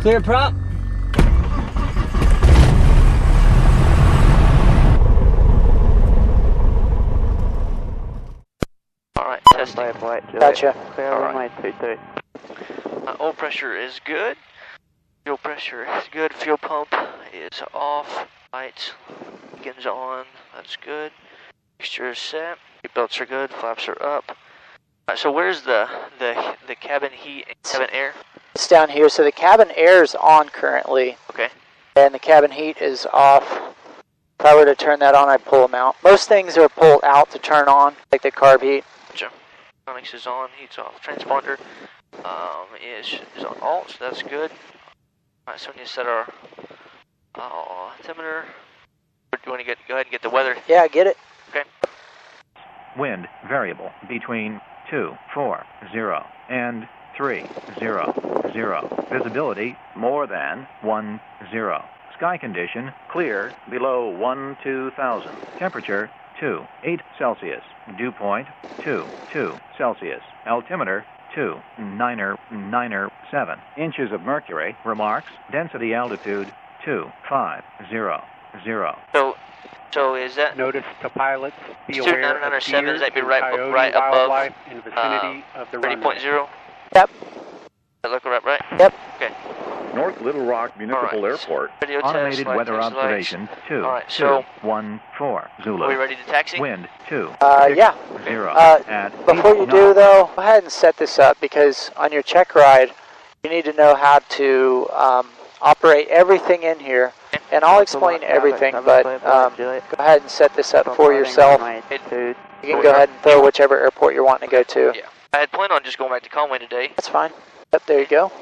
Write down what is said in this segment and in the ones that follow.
Clear prop. Alright, testing. Gotcha. Clear runway 23. Oil pressure is good. Fuel pressure is good. Fuel pump is off. Lights, beacons on. That's good. Mixture is set. Seat belts are good. Flaps are up. Alright, so where's the cabin heat and cabin air? It's down here, so the cabin air is on currently. Okay. And the cabin heat is off. If I were to turn that on, I'd pull them out. Most things are pulled out to turn on, like the carb heat. Gotcha. Electronics is on, heat's off. Transponder is on alt, so that's good. Alright, so we need to set our altimeter. Do you want to go ahead and get the weather? Yeah, I get it. Okay. Wind variable between 240 and 300. Visibility more than 10. Sky condition clear below 12,000. Temperature 28 Celsius. Dew point 22 Celsius. Altimeter 2997. Inches of mercury. Remarks. Density altitude 2500. So is that Notice to pilots, be Student aware of 907, deer is that be and right coyote above wildlife in vicinity of the runway. 30.0? Yep. That look right? Yep. Okay. North Little Rock Municipal Airport. Radio Automated test, light weather test, observation lights. Alright, so 2214 Zulu. are we ready to taxi? Wind 2 Yeah. 0 at Before you do, though, go ahead and set this up, because on your check ride, you need to know how to operate everything in here. And I'll explain everything, but go ahead and set this up for yourself. You can go ahead and throw whichever airport you're wanting to go to. Yeah. I had planned on just going back to Conway today. That's fine. Yep, there you go.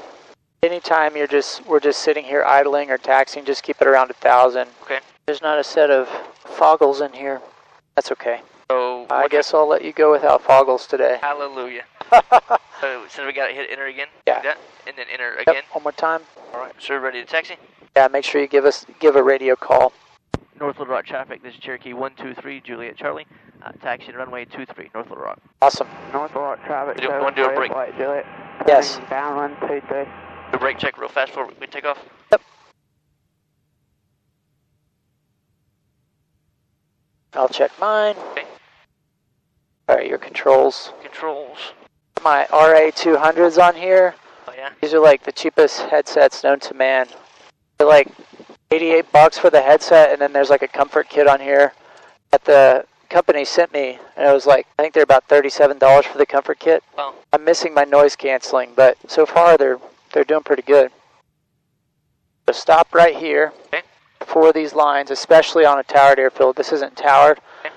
Anytime we're just sitting here idling or taxiing, just keep it around 1,000. Okay. There's not a set of foggles in here. That's okay. So I guess I'll let you go without foggles today. Hallelujah. So we got to hit enter again? Yeah. Like that? And then enter again? Yep, one more time. Alright, so we're ready to taxi? Yeah, make sure you give a radio call. North Little Rock traffic, this is Cherokee 123, Juliet Charlie. Taxi to runway 23, North Little Rock. Awesome. North Little Rock traffic. You want to do a break? Juliet. Yes. Down 123. Do a brake check real fast before we take off? Yep. I'll check mine. Okay. Alright, your controls. Controls. My RA200s on here. Oh yeah? These are like the cheapest headsets known to man. They're like $88 for the headset, and then there's like a comfort kit on here that the company sent me, and it was like, I think they're about $37 for the comfort kit. Wow. I'm missing my noise canceling, but so far they're doing pretty good. So stop right here. Okay. For these lines, especially on a towered airfield. This isn't towered. Okay.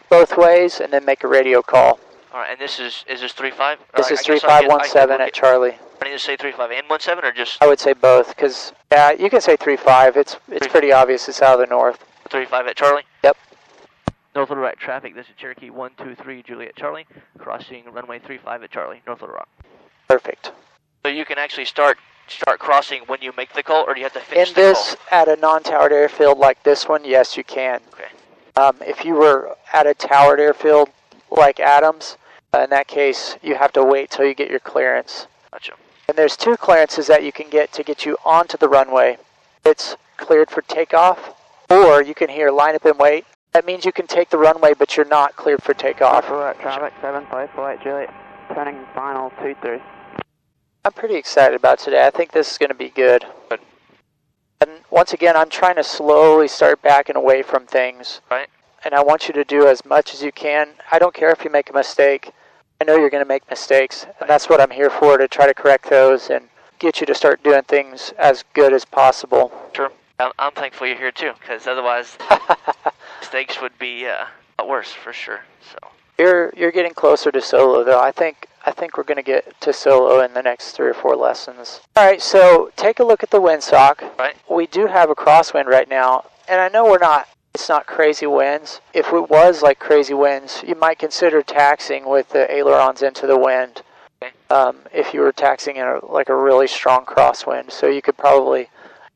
Both ways, and then make a radio call. Alright, and this is this 35? This is 3517 at Charlie. I need to say 35 and 17 or just I would say both, because yeah, you can say 35. It's pretty obvious it's out of the north. 35 at Charlie? Yep. North Little Rock traffic, this is Cherokee 123, Juliet Charlie, crossing runway 35 at Charlie, North Little Rock. Perfect. So you can actually start crossing when you make the call, or do you have to finish In the this, call? at a non-towered airfield like this one, yes, you can. Okay. If you were at a towered airfield like Adams, in that case, you have to wait till you get your clearance. Gotcha. And there's two clearances that you can get to get you onto the runway. It's cleared for takeoff, or you can hear line up and wait. That means you can take the runway, but you're not cleared for takeoff. North Little Rock traffic 754 Juliet. Turning final 23. I'm pretty excited about today. I think this is going to be good. Good. And once again, I'm trying to slowly start backing away from things. Right. And I want you to do as much as you can. I don't care if you make a mistake. I know you're going to make mistakes, and that's what I'm here for, to try to correct those and get you to start doing things as good as possible. Sure. I'm thankful you're here too, because otherwise mistakes would be a lot worse for sure. So You're getting closer to solo, though. I think we're going to get to solo in the next 3 or 4 lessons. All right, so take a look at the windsock. Right. We do have a crosswind right now, and I know it's not crazy winds. If it was like crazy winds, you might consider taxiing with the ailerons into the wind. Okay. If you were taxiing in a really strong crosswind, so you could probably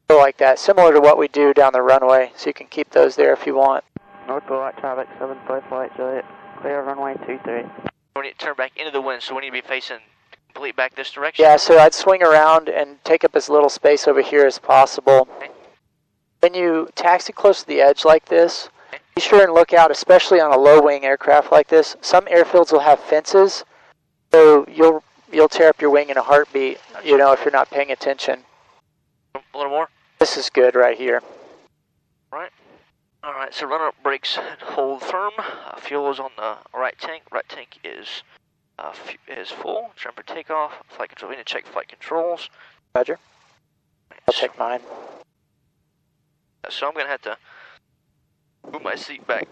go like that, similar to what we do down the runway. So you can keep those there if you want. North Little Rock traffic 754 Juliet. Clear runway 23. we need to turn back into the wind, so we need to be facing completely back this direction? Yeah, so I'd swing around and take up as little space over here as possible. Okay. When you taxi close to the edge like this, be sure and look out, especially on a low-wing aircraft like this. Some airfields will have fences, so you'll tear up your wing in a heartbeat, you know, if you're not paying attention. A little more? This is good right here. Right. All right, so run up brakes and hold firm. Fuel is on the right tank. Right tank is full. Trim for takeoff. Flight control. We need to check flight controls. Roger. I'll check mine. So I'm going to have to move my seat back.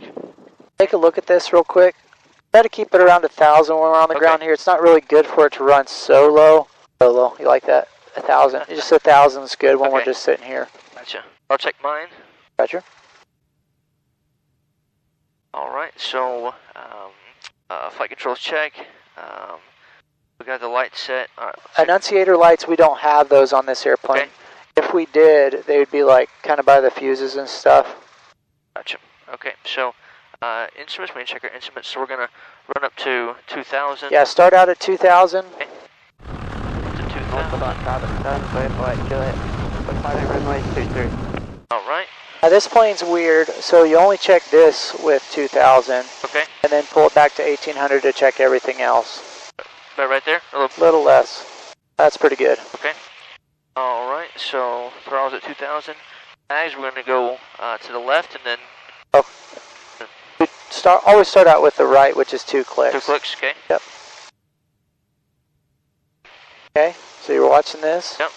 Take a look at this real quick. Try to keep it around 1,000 when we're on the ground here. It's not really good for it to run so low. So low. You like that? 1,000. Just 1,000 is good when we're just sitting here. Gotcha. I'll check mine. Roger. All right, so flight controls check. We got the lights set. All right, Annunciator lights, we don't have those on this airplane. Okay. If we did, they would be like kind of by the fuses and stuff. Gotcha. Okay, so instruments, we need to check our instruments. So we're going to run up to 2,000. Yeah, start out at 2,000. Okay. To 2,000. All right. Now this plane's weird, so you only check this with 2,000. Okay. And then pull it back to 1,800 to check everything else. About right there? A little less. That's pretty good. Okay. All right, so throttle's at 2,000. Mags, we're going to go to the left and then... Oh. Always start out with the right, which is 2 clicks. 2 clicks, okay. Yep. Okay, so you're watching this? Yep.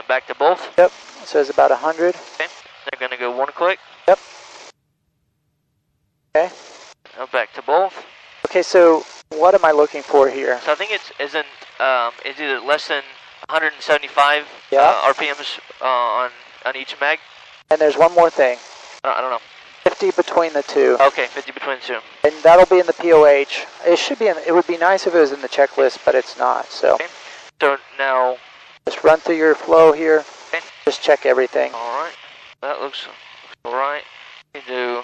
Back to both? Yep, so it's about 100. Okay, they're going to go 1 click. Yep. Okay. Now back to both. Okay, so what am I looking for here? So I think it's either less than 175 RPMs on each mag. And there's one more thing. I don't know. 50 between the two. Okay, 50 between the two. And that'll be in the POH. It should be in, it would be nice if it was in the checklist, but it's not. So, okay. So now just run through your flow here. Okay. Just check everything. All right. That looks all right. You do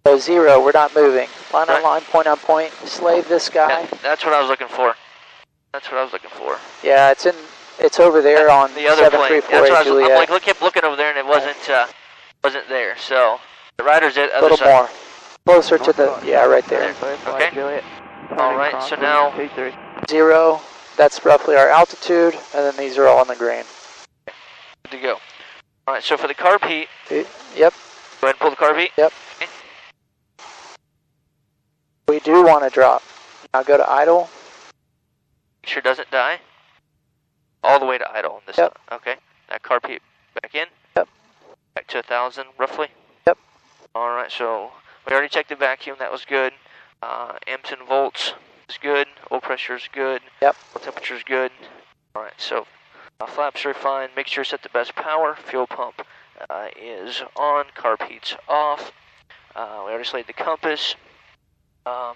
So 0, we're not moving. Line on line, point on point. Slave this guy. Yeah, that's what I was looking for. That's what I was looking for. Yeah, it's over there on the other plane. That's what I Juliet. I'm like, kept looking over there and it wasn't there. So the rider's at the other little side. more. Closer to the, yeah, right there. Okay. All right, so now 0, that's roughly our altitude, and then these are all on the green. good to go. All right, so for the carb heat, Yep. go ahead and pull the carb heat. Yep. Okay. We do want to drop. Now go to idle. Make sure it doesn't die. All the way to idle on this Yep. time. Okay. That carb heat back in. Yep. Back to 1,000 roughly. Yep. All right, so we already checked the vacuum. That was good. Amps and volts is good. Oil pressure is good. Yep. Oil temperature is good. All right, so flaps are fine. Make sure it's at the best power. Fuel pump is on. Carb heat's off. We already slayed the compass.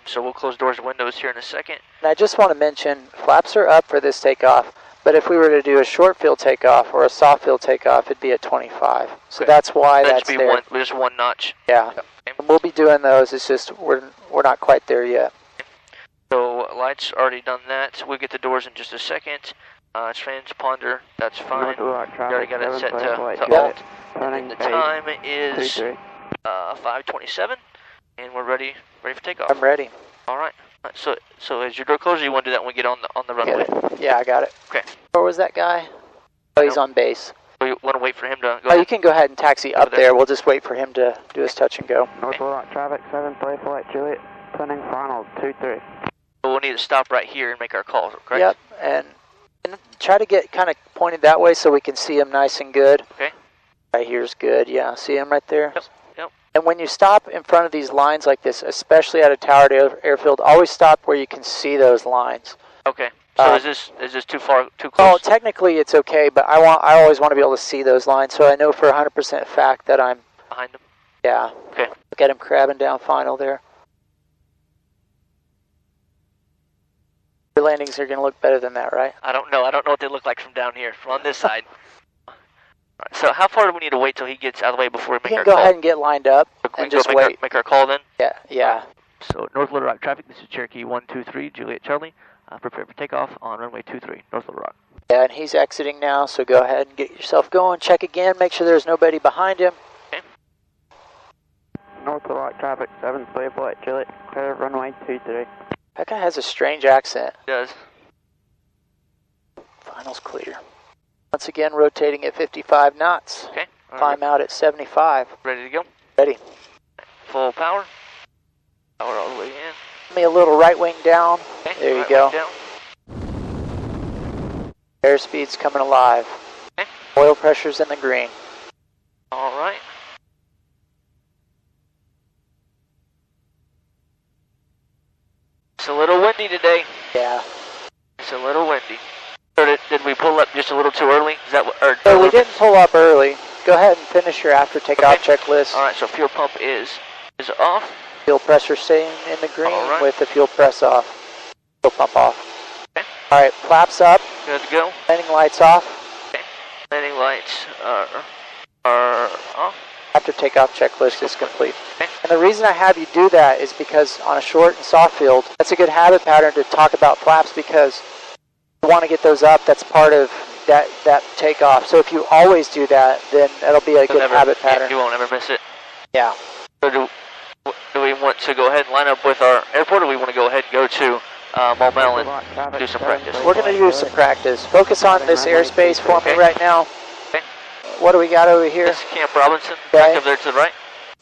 So we'll close doors and windows here in a second. And I just want to mention, flaps are up for this takeoff, but if we were to do a short field takeoff or a soft field takeoff, it'd be at 25. So that's why that's there. Just one notch. Yeah. Okay. And we'll be doing those. It's just we're not quite there yet. So lights already done that. We'll get the doors in just a second. Transponder, that's fine. We already got it set to alt. And the time is 5:27, and we're ready for takeoff. I'm ready. All right. So as your door closes, you want to do that when we get on the runway? Yeah, I got it. Okay. Where was that guy? Oh, he's on base. So you want to wait for him to go? Oh, you can go ahead and taxi up there. We'll just wait for him to do his touch and go. North Rock traffic 7 flight Juliet, turning final 23. So we'll need to stop right here and make our call, correct? Yep, and try to get kind of pointed that way so we can see him nice and good. Okay. Right here's good. Yeah, see him right there? Yep. Yep. And when you stop in front of these lines like this, especially at a towered airfield, always stop where you can see those lines. Okay. So is this too close? Oh, technically it's okay, but I always want to be able to see those lines, so I know for 100% fact that I'm behind him. Yeah. Okay. Look at him crabbing down final there. Your landings are going to look better than that, right? I don't know. I don't know what they look like from down here, from on this side. All right, so how far do we need to wait till he gets out of the way before we make our call? Go ahead and get lined up and just wait. Make our call then? Yeah. So North Little Rock traffic, this is Cherokee 123, Juliet Charlie. Prepare for takeoff on runway 23, North Little Rock. Yeah, and he's exiting now, so go ahead and get yourself going. Check again, make sure there's nobody behind him. Okay. North Little Rock traffic, 7 clear flight, Juliet, clear runway 23. That guy has a strange accent. It does. Final's clear. Once again, rotating at 55 knots. Okay. Climb out at 75. Ready to go? Ready. Full power. Power all the way in. Give me a little right wing down. Okay. There you right go. wing down. Airspeed's coming alive. Okay. Oil pressure's in the green. All right. It's a little windy today. Yeah. It's a little windy. Or did we pull up just a little too early? Is that what? Or So we didn't pull up early. Go ahead and finish your after takeoff checklist. All right. So fuel pump is off. Fuel pressure staying in the green All right. with the fuel press off. Fuel pump off. Okay. All right, flaps up. Good to go. Landing lights off. Okay. Landing lights are off. After takeoff checklist is complete. Okay. And the reason I have you do that is because on a short and soft field, that's a good habit pattern to talk about flaps because you want to get those up. That's part of that takeoff. So if you always do that, then that'll be a good habit pattern. You won't ever miss it. Yeah. So do we want to go ahead and line up with our airport, or we want to go ahead and go to Maumelle and do some practice? We're going to do some practice. Focus on this airspace for me right now. Okay. What do we got over here? This is Camp Robinson, Okay. back up there to the right.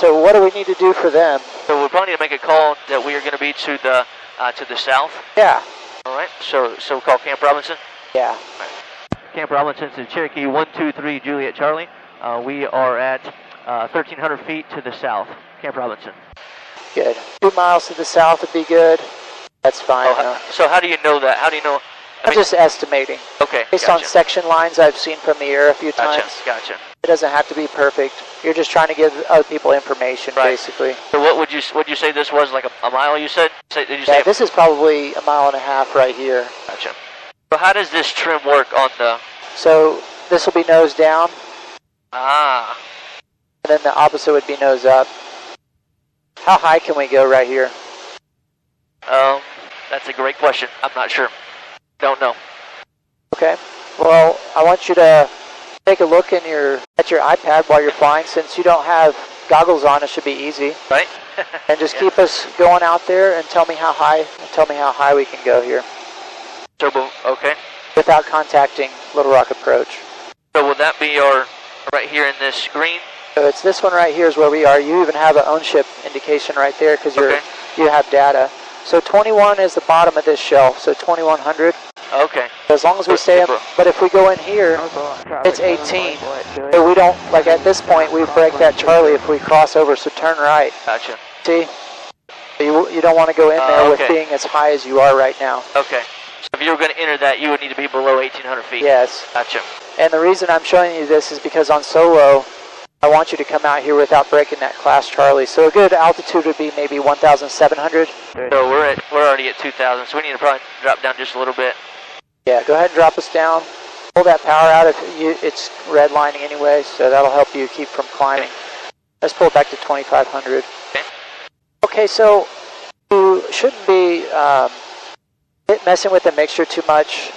So what do we need to do for them? So we probably need to make a call that we are going to be to the south. Yeah. All right. So we'll call Camp Robinson. Yeah. Camp Robinson is Cherokee 123 Juliet Charlie. We are at 1,300 feet to the south. Camp Robinson. Good. 2 miles to the south would be good. That's fine. So how do you know that? How do you know? I'm just estimating. Okay. Based gotcha. on section lines I've seen from the air a few times. Gotcha. It doesn't have to be perfect. You're just trying to give other people information, basically. So what would you say this was, like a mile? You said? Did you say? Yeah, this is probably 1.5 miles right here. Gotcha. So how does this trim work on the? So this will be nose down. Ah. And then the opposite would be nose up. How high can we go right here? That's a great question. I'm not sure. Don't know. Okay. Well, I want you to take a look at your iPad while you're flying. Since you don't have goggles on, it should be easy. Right. And just keep us going out there and tell me how high we can go here. Turbo. Okay. Without contacting Little Rock approach. So will that be our right here in this green? So it's this one right here is where we are. You even have an ownership indication right there because you have data. So 21 is the bottom of this shelf. So 2100. Okay. So as long as we stay up, but if we go in here, it's 18. So we don't, like at this point, we break that Charlie if we cross over. So turn right. Gotcha. See? You don't want to go in there with being as high as you are right now. Okay. So if you were going to enter that, you would need to be below 1,800 feet. Yes. Gotcha. And the reason I'm showing you this is because on solo, I want you to come out here without breaking that class Charlie. So a good altitude would be maybe 1,700. So we're already at 2,000, so we need to probably drop down just a little bit. Yeah, go ahead and drop us down. Pull that power out if it's redlining anyway, so that'll help you keep from climbing. Let's pull it back to 2,500. Okay, so you shouldn't be messing with the mixture too much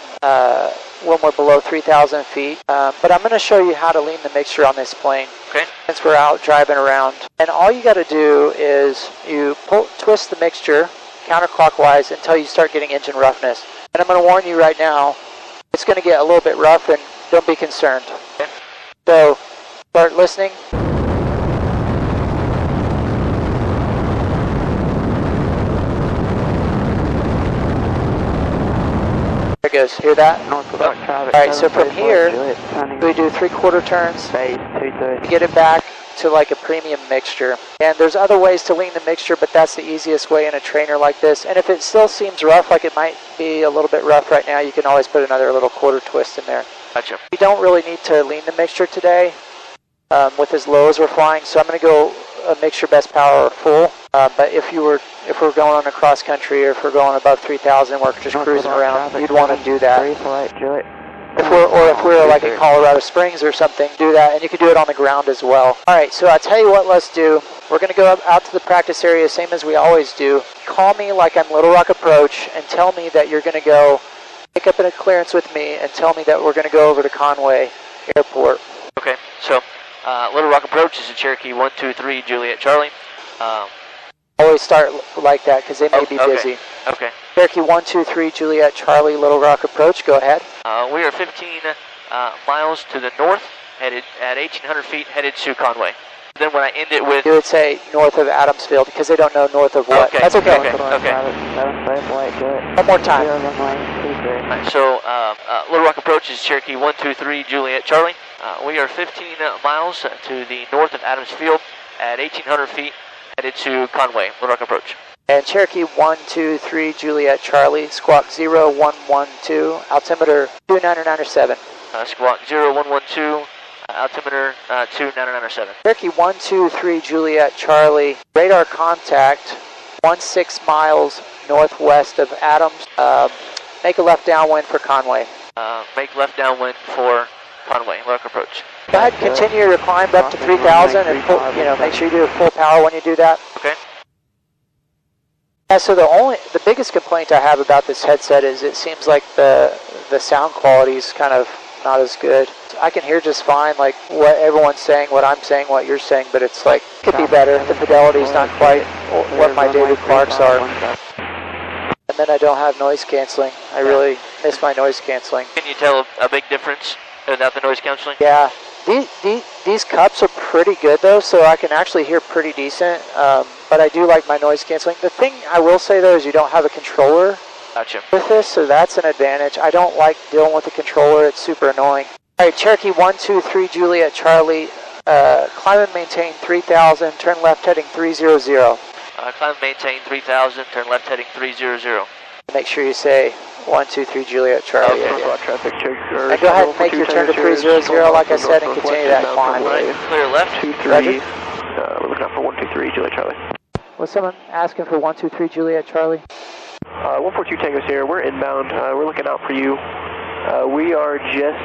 when we're below 3,000 feet. But I'm going to show you how to lean the mixture on this plane. Okay. Since we're out driving around. And all you got to do is you twist the mixture counterclockwise until you start getting engine roughness. And I'm going to warn you right now, it's going to get a little bit rough, and don't be concerned. Okay. So start listening. There it goes. Hear that? Alright, so from here, we do 3/4 turns to get it back to like a premium mixture. And there's other ways to lean the mixture, but that's the easiest way in a trainer like this. And if it still seems rough, like it might be a little bit rough right now, you can always put another little quarter twist in there. Gotcha. We don't really need to lean the mixture today with as low as we're flying, so I'm going to go a mixture best power full. But if we're going on a cross country, or if we're going above 3,000, we're just cruising around, you'd want to do that. If we're like in Colorado Springs or something, do that, and you can do it on the ground as well. All right, so I'll tell you what, let's do. We're going to go out to the practice area, same as we always do. Call me like I'm Little Rock Approach and tell me that you're going to go pick up a clearance with me and tell me that we're going to go over to Conway Airport. Okay, so Little Rock Approach is a Cherokee 123 Juliet Charlie. Always start like that because they may be busy. Okay. Cherokee 123 Juliet Charlie, Little Rock Approach, go ahead. We are 15 miles to the north, headed at 1,800 feet, headed to Conway. Then when I end it with... You would say north of Adamsfield because they don't know north of what. Okay. That's okay. Okay. One more time. Right, so Little Rock Approach is Cherokee 123 Juliet Charlie. We are 15 miles to the north of Adamsfield at 1,800 feet, headed to Conway, Little Rock Approach. And Cherokee 123 Juliet Charlie, squawk 0112, altimeter 29907. Squawk 0112, altimeter 29907. Cherokee 123 Juliet Charlie, radar contact 16 miles northwest of Adams. Make a left downwind for Conway. Make left downwind for Conway, Little Rock Approach. Go ahead and continue your climb up to 3,000 and full, make sure you do full power when you do that. Okay. Yeah, so the biggest complaint I have about this headset is it seems like the sound quality is kind of not as good. I can hear just fine, like what everyone's saying, what I'm saying, what you're saying, but it's like, could be better. The fidelity is not quite what my David Clarks are. And then I don't have noise canceling. I really miss my noise canceling. Can you tell a big difference without the noise canceling? Yeah. These cups are pretty good though, so I can actually hear pretty decent, but I do like my noise canceling. The thing I will say though is you don't have a controller with this, so that's an advantage. I don't like dealing with the controller, it's super annoying. Alright, Cherokee 123 Juliet Charlie, climb and maintain 3,000, turn left heading 300. Climb and maintain 3,000, turn left heading 300. Make sure you say 123 Juliet Charlie. Okay. And go ahead and make your turn to 300 like I said and continue that climb. Right, clear left. 23, we're looking out for 123 Juliet Charlie. Was someone asking for 123 Juliet Charlie? 142 Tango's here, we're inbound, we're looking out for you. We are just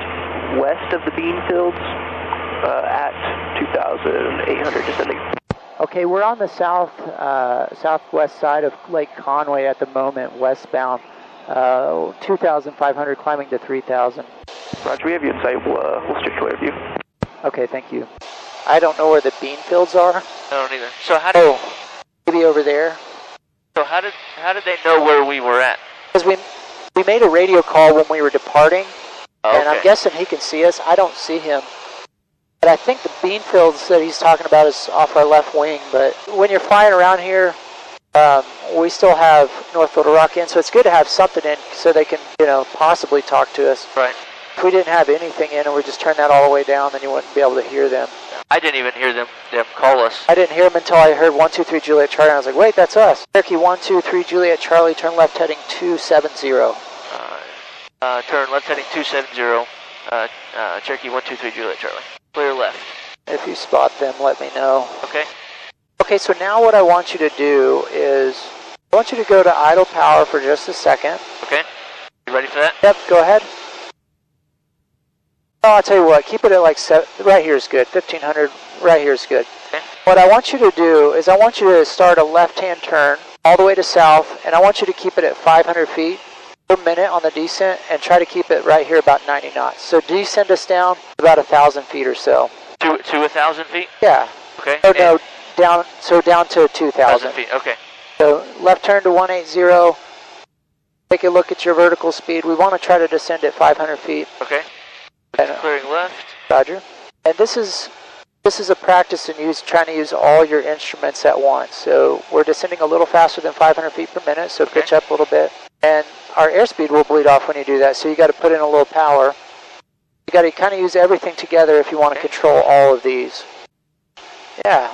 west of the bean fields at 2,800 descending. Okay, we're on the southwest side of Lake Conway at the moment, westbound. 2,500 climbing to 3,000. Roger, we have you in sight. We'll stick to view. Okay, thank you. I don't know where the bean fields are. I don't either. So how did... maybe over there. So how did they know where we were at? Because we made a radio call when we were departing, and I'm guessing he can see us. I don't see him. But I think the bean fields that he's talking about is off our left wing, but when you're flying around here, we still have North Little Rock in, so it's good to have something in so they can, possibly talk to us. Right. If we didn't have anything in and we just turned that all the way down, then you wouldn't be able to hear them. I didn't even hear them call us. I didn't hear them until I heard 123 Juliet Charlie, and I was like, wait, that's us. Cherokee 123 Juliet Charlie, turn left heading 270. Turn left heading 270, Cherokee 123 Juliet Charlie. Clear left. If you spot them, let me know. Okay. Okay, so now what I want you to do is, I want you to go to idle power for just a second. Okay. You ready for that? Yep, go ahead. Oh, I'll tell you what, keep it at like, right here is good, 1,500, right here is good. Okay. What I want you to do is I want you to start a left-hand turn all the way to south, and I want you to keep it at 500 feet per minute on the descent, and try to keep it right here about 90 knots. So descend us down about 1,000 feet or so. To 1,000 feet? Yeah. Okay. Oh, no, down to 2,000 feet, okay. So left turn to 180, take a look at your vertical speed. We want to try to descend at 500 feet. Okay. And, clearing left. Roger. And this is a practice in trying to use all your instruments at once. So we're descending a little faster than 500 feet per minute, so pitch up a little bit. And our airspeed will bleed off when you do that, so you got to put in a little power. You got to kind of use everything together if you want to control all of these. Yeah.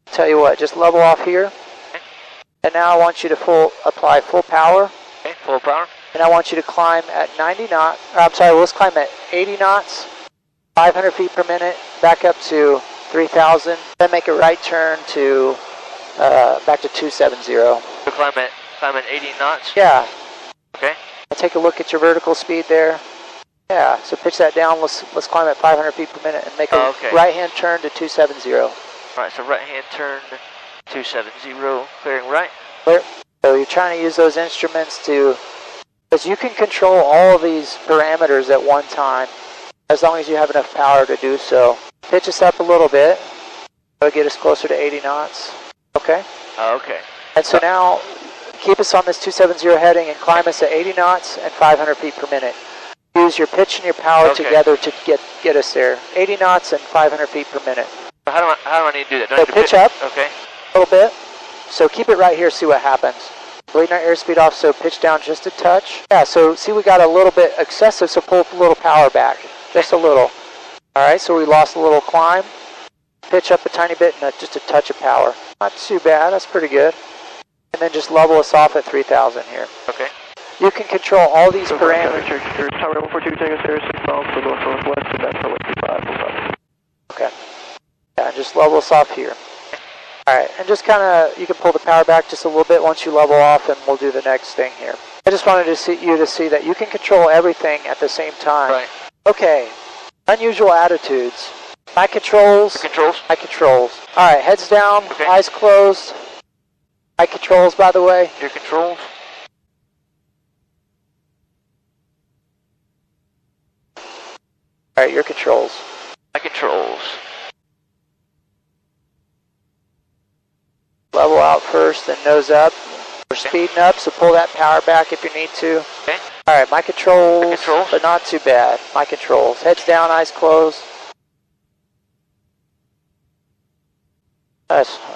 Tell you what, just level off here. And now I want you to apply full power. Okay, full power. And I want you to climb at 90 knots. I'm sorry, let's climb at 80 knots, 500 feet per minute, back up to 3,000. Then make a right turn to back to 270. So climb at 80 knots? Yeah. Okay. And take a look at your vertical speed there. Yeah, so pitch that down. Let's climb at 500 feet per minute and make a right-hand turn to 270. Alright, so right hand turn 270, clearing right. Clear. So you're trying to use those instruments to, because you can control all of these parameters at one time, as long as you have enough power to do so. Pitch us up a little bit. That'll get us closer to 80 knots. Okay? Okay. And so now, keep us on this 270 heading and climb us at 80 knots and 500 feet per minute. Use your pitch and your power together to get us there. 80 knots and 500 feet per minute. How do I need to do that? Do I So need to pitch up Okay. a little bit. So keep it right here, see what happens. We're leading our airspeed off, so pitch down just a touch. Yeah, so see we got a little bit excessive, so pull a little power back. Just a little. Alright, so we lost a little climb. Pitch up a tiny bit and just a touch of power. Not too bad, that's pretty good. And then just level us off at 3,000 here. Okay. You can control all these parameters. Tower 142, take us there, 6 miles to the northwest, and that's runway 25. Okay. Yeah, and just level us off here. Alright, and just kind of, you can pull the power back just a little bit once you level off, and we'll do the next thing here. I just wanted to see you to see that you can control everything at the same time. Right. Okay, unusual attitudes. My controls. Controls? My controls. Alright, heads down, okay. Eyes closed. My controls, by the way. Your controls? Alright, your controls. My controls. Level out first, then nose up. We're speeding up, so pull that power back if you need to. Okay. Alright, my controls, but not too bad. My controls. Heads down, eyes closed.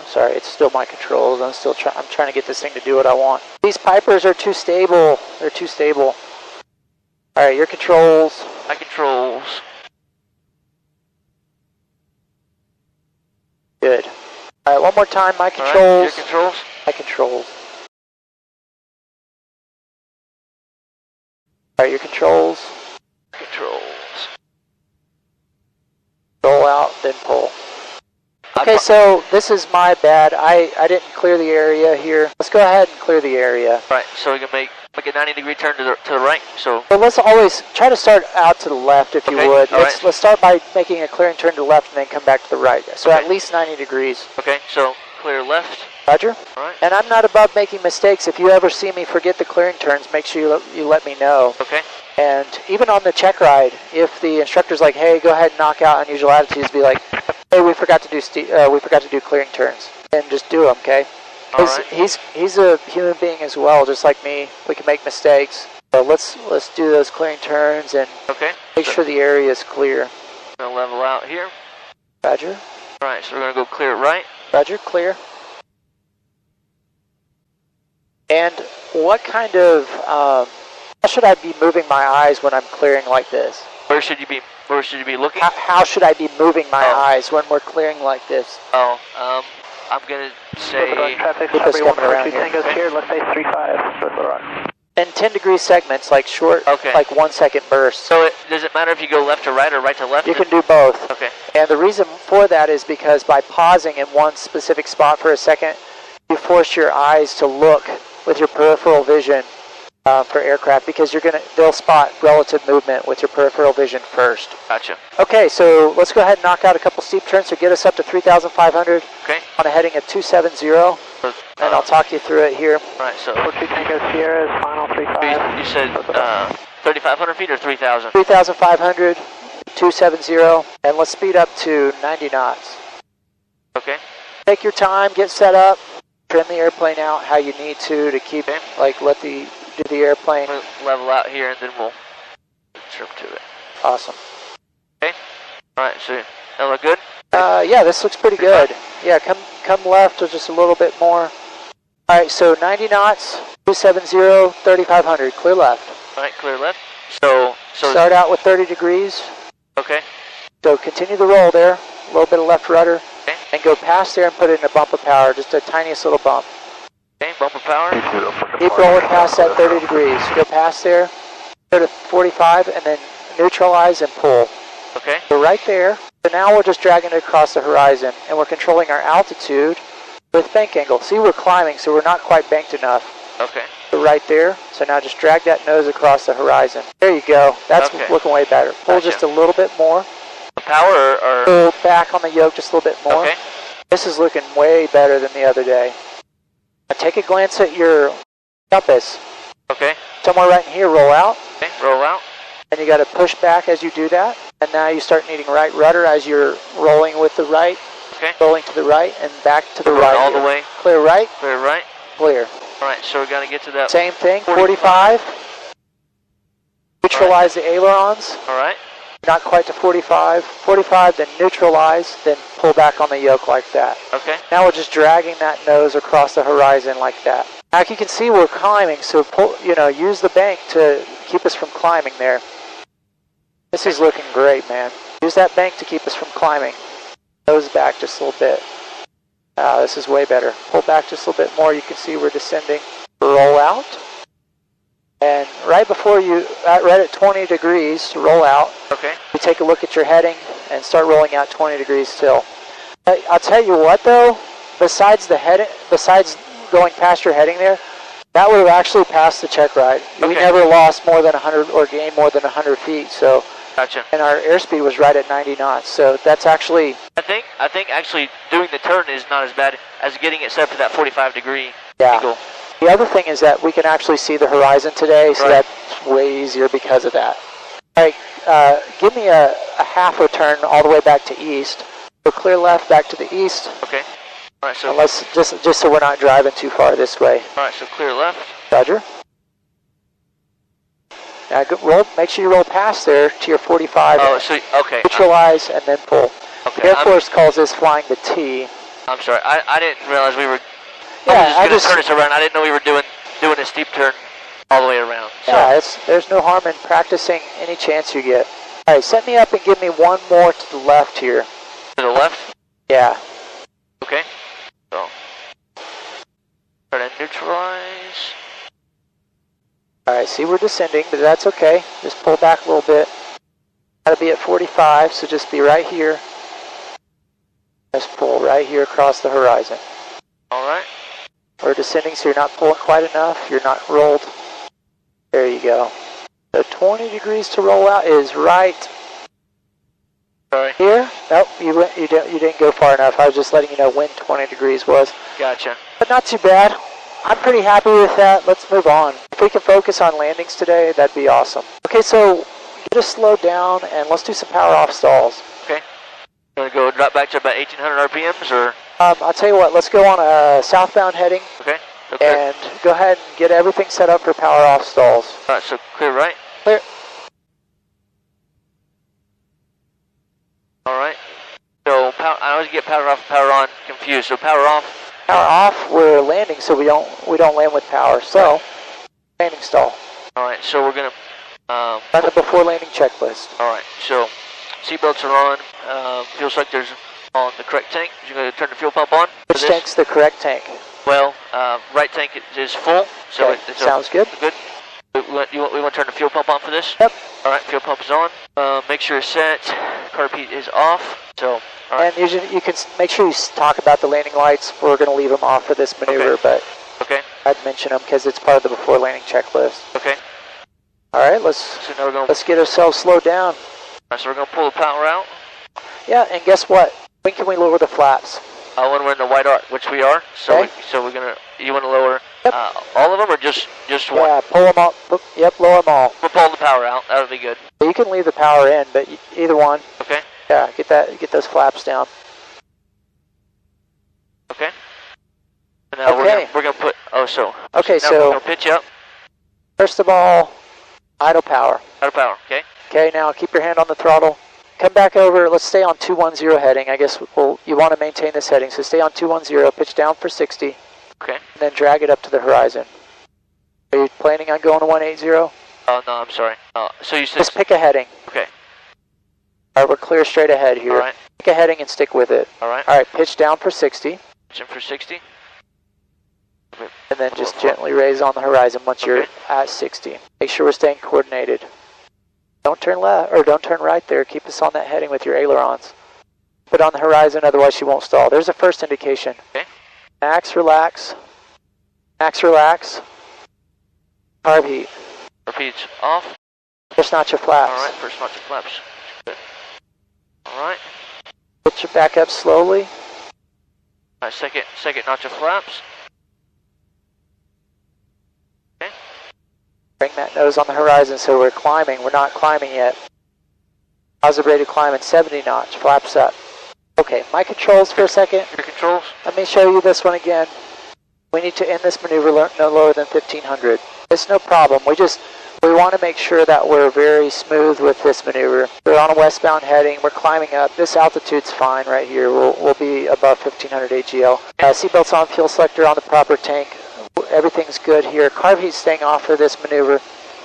Sorry, it's still my controls. I'm trying to get this thing to do what I want. These Pipers are too stable. They're too stable. Alright, your controls. My controls. Good. Alright, one more time, my controls. Right, your controls. My controls. Alright, your controls. Controls. Roll out, then pull. Okay, so this is my bad. I didn't clear the area here. Let's go ahead and clear the area. Right, so we can make a 90-degree turn to the right. So let's always try to start out to the left if you would. Let's start by making a clearing turn to the left and then come back to the right. So at least 90 degrees. Okay, so clear left. Roger. All right. And I'm not above making mistakes. If you ever see me forget the clearing turns, make sure you let me know. Okay. And even on the check ride, if the instructor's like, "Hey, go ahead and knock out unusual attitudes," be like, "Hey, we forgot to do clearing turns," and just do them, okay? Right. He's a human being as well, just like me. We can make mistakes, so let's do those clearing turns and make sure the area is clear. Gonna level out here. Roger. All right, so we're gonna go clear right. Roger, clear. And what kind of how should I be moving my eyes when I'm clearing like this? Where should you be looking? How should I be moving my eyes when we're clearing like this? Oh, I'm gonna say. Keep us coming around here. Here, let's say 35 Little Rock. And 10-degree segments, like short, like 1 second bursts. So does it matter if you go left to right or right to left? You can do both. Okay. And the reason for that is because by pausing in one specific spot for a second, you force your eyes to look with your peripheral vision for aircraft, because they'll spot relative movement with your peripheral vision first. Gotcha. Okay, so let's go ahead and knock out a couple steep turns to get us up to 3,500 on a heading of 270, and I'll talk you through it here. Right, so 42 Tango Sierra is final 35. You said 3,500 feet or 3,000? 3,500, 270, and let's speed up to 90 knots. Okay. Take your time, get set up, trim the airplane out how you need to keep do the airplane. We'll level out here and then we'll trim to it. Awesome. Okay. Alright, so that look good? Yeah, this looks pretty good. Yeah, come left or just a little bit more. Alright, so 90 knots, 270, 3,500, clear left. Alright, clear left. So start out with 30 degrees. Okay. So continue the roll there, a little bit of left rudder, and go past there and put it in a bump of power, just a tiniest little bump. Okay, bumper power. Keep rolling past that 30 degrees. Go past there, go to 45, and then neutralize and pull. Okay. So right there. So now we're just dragging it across the horizon, and we're controlling our altitude with bank angle. See, we're climbing, so we're not quite banked enough. Okay. So right there. So now just drag that nose across the horizon. There you go. That's looking way better. Pull just a little bit more. Power or? Pull back on the yoke just a little bit more. Okay. This is looking way better than the other day. Now take a glance at your compass. Okay. Somewhere right in here, roll out. Okay, roll out. And you got to push back as you do that. And now you start needing right rudder as you're rolling with the right. Okay. Rolling to the right and back to the Going right. all the way. Clear right. Clear right. Clear. All right, so we're going to get to that. Same thing, 45. Neutralize the ailerons. All right. Not quite to 45. 45, then neutralize, then pull back on the yoke like that. Okay. Now we're just dragging that nose across the horizon like that. Now you can see we're climbing, so pull, use the bank to keep us from climbing there. This is looking great, man. Use that bank to keep us from climbing. Nose back just a little bit. This is way better. Pull back just a little bit more. You can see we're descending. Roll out. And right before you, right at 20 degrees, roll out. Okay. You take a look at your heading and start rolling out 20 degrees still. I'll tell you what though, besides going past your heading there, that would have actually passed the check ride. Okay. We never lost more than 100 or gained more than 100 feet. So. Gotcha. And our airspeed was right at 90 knots. So that's actually. I think actually doing the turn is not as bad as getting it set for that 45-degree angle. The other thing is that we can actually see the horizon today, so that's way easier because of that. All right, give me a half a turn all the way back to east. Go clear left back to the east. Okay. All right, so unless just so we're not driving too far this way. All right, so clear left. Roger. Now make sure you roll past there to your 45. Oh, so okay. Neutralize and then pull. Okay. Air Force calls this flying the T. I'm sorry, I didn't realize we were. Yeah, I was just gonna turn us around. I didn't know we were doing a steep turn all the way around. So. Yeah, there's no harm in practicing any chance you get. All right, set me up and give me one more to the left here. To the left? Yeah. Okay. So try to neutralize. All right, see we're descending, but that's okay. Just pull back a little bit. Got to be at 45, so just be right here. Just pull right here across the horizon. All right. We're descending, so you're not pulling quite enough. You're not rolled. There you go. So 20 degrees to roll out is right. Sorry. Here? Nope, you didn't go far enough. I was just letting you know when 20 degrees was. Gotcha. But not too bad. I'm pretty happy with that. Let's move on. If we can focus on landings today, that'd be awesome. Okay, so get us slowed down and let's do some power off stalls. Okay. You want to go drop back to about 1800 RPMs or? I'll tell you what, let's go on a southbound heading. Okay. And go ahead and get everything set up for power off stalls. All right, so clear right? Clear. All right. So I always get power off, power on confused. So power off. Power off, we're landing, so we don't land with power. So landing stall. All right, so we're gonna run the before landing checklist. All right, so seatbelts are on. Fuel selectors on the correct tank. You're gonna turn the fuel pump on. Which tank's the correct tank? Well, right tank is full, so okay. Sounds good. Good. We want to turn the fuel pump on for this? Yep. All right, fuel pump is on. Make sure it's set. Carb heat is off. So. All right. And you can make sure you talk about the landing lights. We're going to leave them off for this maneuver, but I'd mention them because it's part of the before landing checklist. Okay. All right, let's get ourselves slowed down. All right, so we're going to pull the power out. Yeah, and guess what? When can we lower the flaps? When we're in the white arc, which we are. So we're gonna. You want to lower all of them or just one? Yeah, pull them all. Yep, lower them all. We'll pull the power out. That would be good. You can leave the power in, but either one. Okay. Yeah, get those flaps down. Okay. And now we're gonna put. Okay, so we're gonna pitch up. First of all, idle power. Idle power. Okay. Okay, now keep your hand on the throttle. Come back over, let's stay on 210 heading. I guess you want to maintain this heading, so stay on 210, pitch down for 60. Okay. And then drag it up to the horizon. Are you planning on going to 180? Oh, no, I'm sorry. So you said... Just pick a heading. Okay. All right, we're clear straight ahead here. All right. Pick a heading and stick with it. All right. All right, pitch down for 60. Pitch in for 60. And then just gently raise on the horizon once you're at 60. Make sure we're staying coordinated. Don't turn left, or don't turn right there. Keep us on that heading with your ailerons. Put on the horizon, otherwise she won't stall. There's a first indication. Okay. Max relax. Max relax. Carb heat. Repeats off. First notch of flaps. Alright, first notch of flaps. Good. Alright. Put your back up slowly. Second notch of flaps. Okay. Bring that nose on the horizon so we're climbing. We're not climbing yet. Positive rate of climb in 70 knots, flaps up. Okay, my controls for a second. Your controls. Let me show you this one again. We need to end this maneuver no lower than 1500. It's no problem. We want to make sure that we're very smooth with this maneuver. We're on a westbound heading. We're climbing up. This altitude's fine right here. We'll be above 1500 AGL. Seatbelts on, fuel selector on the proper tank. Everything's good here. Carb heat staying off for this maneuver.